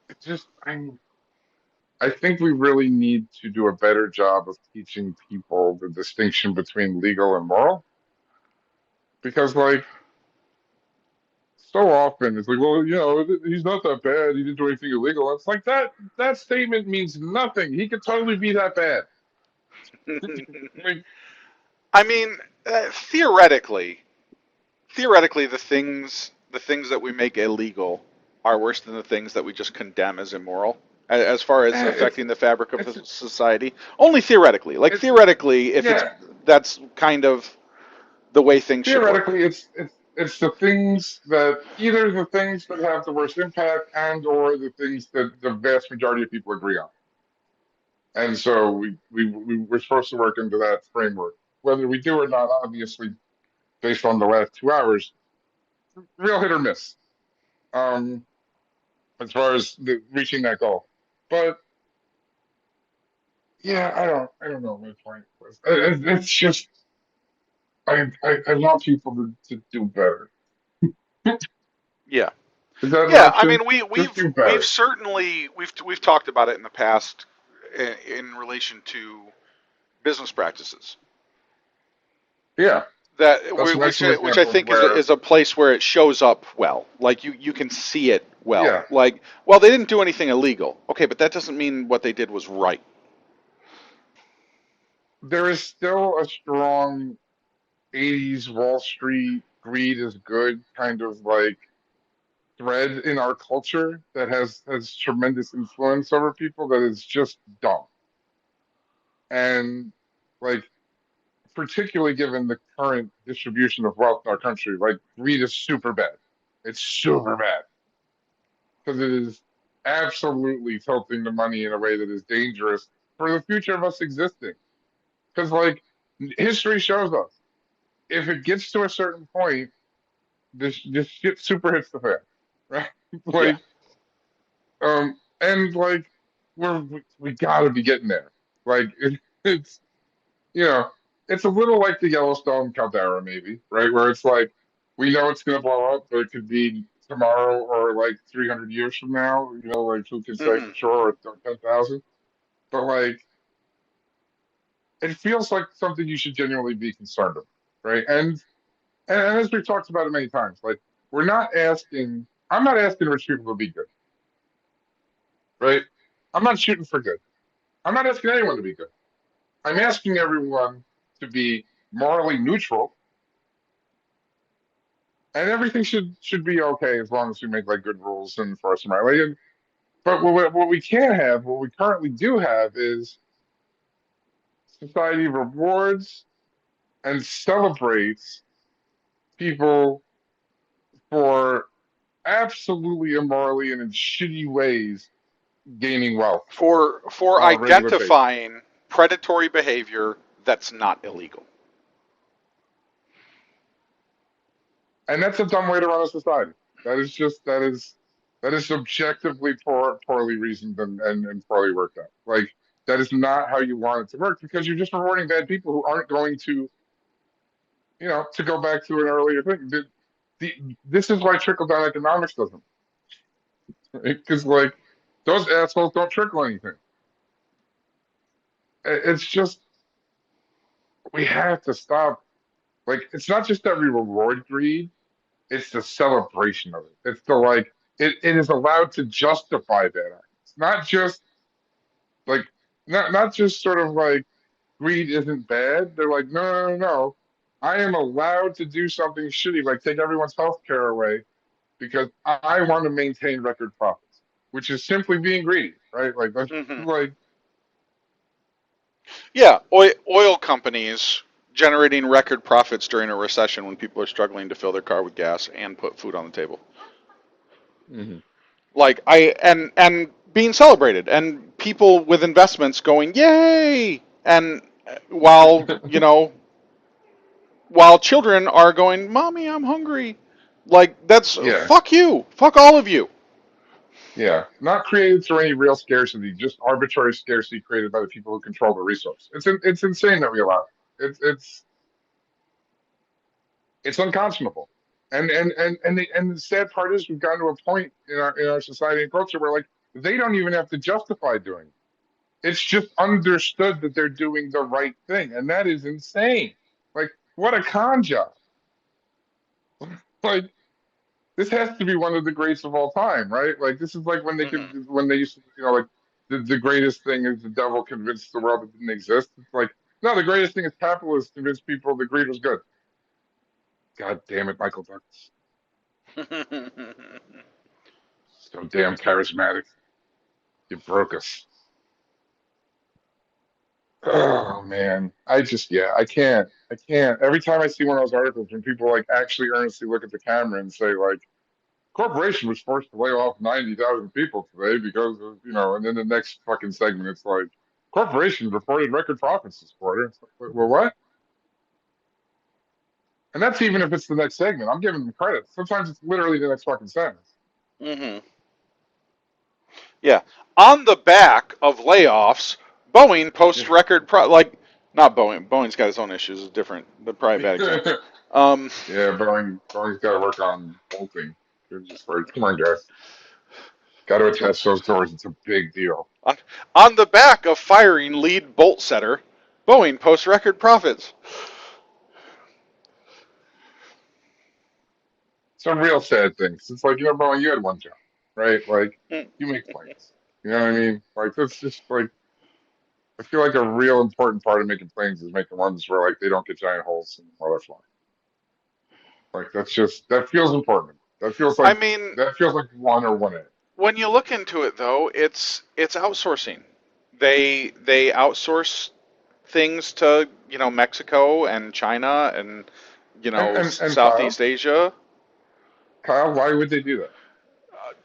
it just I think we really need to do a better job of teaching people the distinction between legal and moral. Because like so often it's like, well, he's not that bad. He didn't do anything illegal. It's like that statement means nothing. He could totally be that bad. Like, I mean, theoretically, the things that we make illegal are worse than the things that we just condemn as immoral. As far as it's affecting the fabric of it's society, only theoretically. Like it's theoretically, if it's yeah. that's kind of the way things should work. Theoretically, it's the things that either the things that have the worst impact and or the things that the vast majority of people agree on. And so we're supposed to work into that framework. Whether we do or not, obviously, based on the last 2 hours, real hit or miss. Um, as far as reaching that goal. But yeah, I don't know what my point was. It's just I want people to do better. Yeah, Is that an yeah. I option? mean, Just do we've better. certainly we've talked about it in the past in relation to business practices. Yeah, That that's an excellent which I example of think where. is a place where it shows up well. Like you can see it well. Yeah, Like, well, they didn't do anything illegal. Okay, but that doesn't mean what they did was right. there is still a strong 80s Wall Street greed is good kind of like thread in our culture that has tremendous influence over people that is just dumb. And like particularly given the current distribution of wealth in our country, like greed is super bad. It's super bad because it is absolutely tilting the money in a way that is dangerous for the future of us existing. Because like history shows us, if it gets to a certain point, this shit super hits the fan, right? Yeah. Like and like we gotta be getting there. Like it's you know it's a little like the Yellowstone caldera maybe, right? Where it's like we know it's gonna blow up, but it could be tomorrow or like 300 years from now. Like who can say Hmm. for sure, or 10,000. But like it feels like something you should genuinely be concerned about, right? And as we've talked about it many times, like we're not asking. I'm not asking rich people to be good, right? I'm not shooting for good. I'm not asking anyone to be good. I'm asking everyone to be morally neutral, and everything should be okay as long as we make like good rules and enforce them right. But what we can have, what we currently do have, is society rewards and celebrates people for absolutely immorally and in shitty ways gaining wealth For on a regular basis. identifying predatory behavior that's not illegal. And that's a dumb way to run a society. That is subjectively poorly reasoned and poorly worked out. Like that is not how you want it to work because you're just rewarding bad people who aren't going to go back to an earlier thing. This is why trickle down economics doesn't, because like those assholes don't trickle anything. It's just we have to stop. Like it's not just that we reward greed; it's the celebration of it. It's the like it is allowed to justify that act. It's not just like not just sort of like greed isn't bad. They're like, no, no, no, no. I am allowed to do something shitty, like take everyone's health care away because I want to maintain record profits. which is simply being greedy, right? Like that's Hmm. like Yeah, oil companies generating record profits during a recession when people are struggling to fill their car with gas and put food on the table. Mhm. Like and being celebrated and people with investments going yay, and while while children are going, mommy, I'm hungry. Like that's yeah, fuck you, fuck all of you. yeah, not created through any real scarcity, just arbitrary scarcity created by the people who control the resource. It's insane that we allow it. It's unconscionable. And the sad part is we've gotten to a point in our society and culture where like they don't even have to justify doing it. It's just understood that they're doing the right thing, and that is insane. Like what a con job! Like this has to be one of the greats of all time, right? Like this is like Hmm. when they used to like the greatest thing is the devil convinced the world it didn't exist. It's like no, the greatest thing is capitalists convinced people the greed was good. God damn it, Michael Douglas, so damn charismatic. You broke us. Oh man, I can't. Every time I see one of those articles when people like actually earnestly look at the camera and say like, corporation was forced to lay off 90,000 people today because of and then the next fucking segment it's like, corporations reported record profits this quarter. It's like, well, what? And that's even if it's the next segment. I'm giving them credit. Sometimes it's literally the next fucking sentence. Hmm. Yeah, on the back of layoffs, Boeing Yeah. posts record like not Boeing. Boeing's got its own issues. It's different. But probably a bad example. Um, Yeah, Boeing's got to work on bolting. They're just like, come on, guys, got to attach those doors. It's a big deal. on, on the back of firing lead bolt setter, Boeing posts record profits. Some real sad things. It's like, Boeing, you had one job, right? Like, Mm. you make planes. You know what I mean? Like, that's just like, I feel like a real important part of making planes is making ones where, like, they don't get giant holes in while they're flying. Like, that feels important. I mean, That feels like one or one A. when you look into it, though, it's outsourcing. They outsource things to Mexico and China and And Southeast Asia Kyle, why would they do that?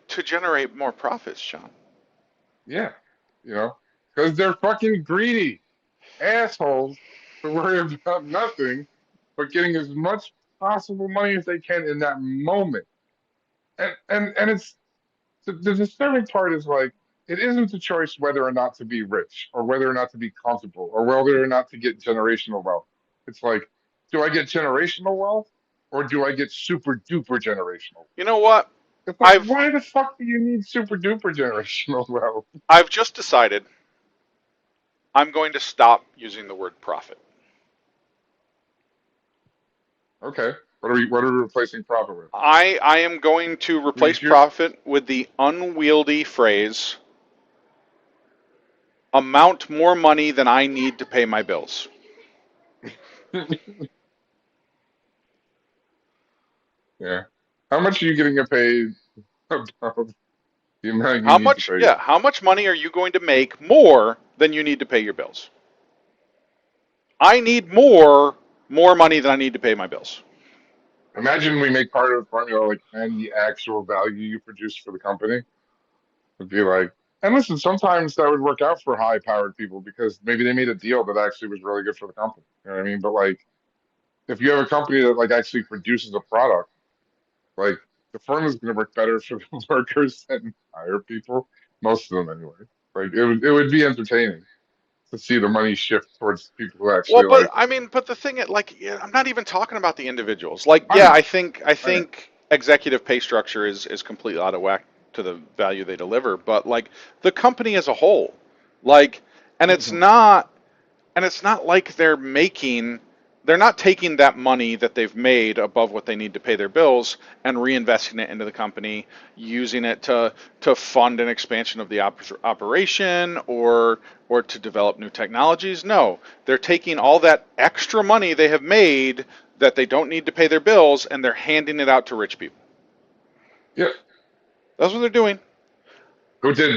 to generate more profits, John. Yeah, you know, because they're fucking greedy assholes who worry about nothing but getting as much possible money as they can in that moment. And it's the disturbing part is like it isn't a choice whether or not to be rich or whether or not to be comfortable or whether or not to get generational wealth. It's like, do I get generational wealth or do I get super duper generational? You know what? It's like, I've why the fuck do you need super duper generational wealth? I've just decided I'm going to stop using the word profit. Okay, what are we replacing profit with? I am going to replace You're, profit with the unwieldy phrase amount more money than I need to pay my bills. yeah. How much are you getting paid about the amount you need to pay your How bills? much money are you going to make more than you need to pay your bills? I need more money than I need to pay my bills. Imagine we make part of the formula like and the actual value you produce for the company would be like, and listen, sometimes that would work out for high powered people because maybe they made a deal that actually was really good for the company. You know what I mean? But like, if you have a company that like actually produces a product, like the firm is going to work better for the workers than hire people, most of them anyway. Like it would be entertaining to see the money shift towards people who Well, actually but like. I mean, but the thing, like, yeah, I'm not even talking about the individuals. Like, I yeah, know, I I know. think executive pay structure is completely out of whack to the value they deliver. But like the company as a whole, like, and it's Hmm. not and it's not like they're not taking that money that they've made above what they need to pay their bills and reinvesting it into the company, using it to fund an expansion of the operation or to develop new technologies. No, they're taking all that extra money they have made that they don't need to pay their bills and they're handing it out to rich people. Yeah, That's what they're doing.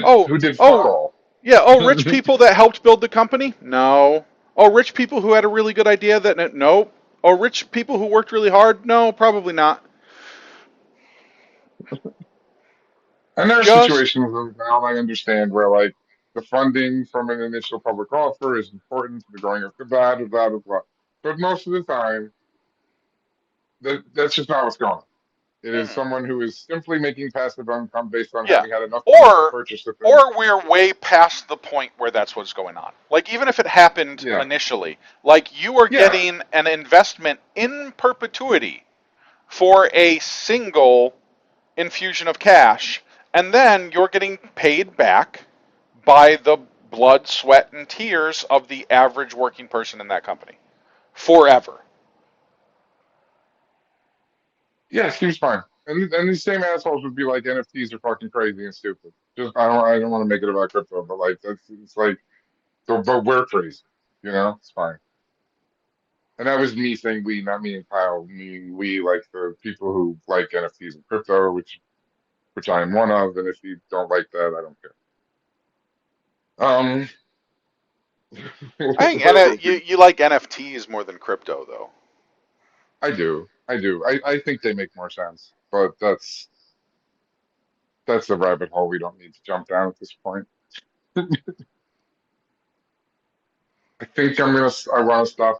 Oh, who did fuck oh, all. yeah. Oh, rich people that helped build the company? No. Oh, rich people who had a really good idea that no. Oh, rich people who worked really hard? No, probably not. And there are Just situations now I understand where like the funding from an initial public offer is important to the growing of blah blah blah blah blah. But most of the time, that's just not what's going on. It is mm, someone who is simply making passive income based on yeah. having had enough money to Or purchase the thing. or we're way past the point where that's what's going on. Like even if it happened Yeah, initially, like you are yeah, getting an investment in perpetuity for a single infusion of cash, and then you're getting paid back by the blood, sweat, and tears of the average working person in that company forever. yeah. Seems fine. And these same assholes would be like NFTs are fucking crazy and stupid. Just I don't want to make it about crypto, but like that's it's like so, but we're crazy. It's fine. And that was me saying we, not me and Kyle. Me, we like the people who like NFTs and crypto, which I am one of. And if you don't like that, I don't care. Um, I think what else you like NFTs more than crypto though. I do, I do. I think they make more sense, but that's the rabbit hole we don't need to jump down at this point. I think I want to stop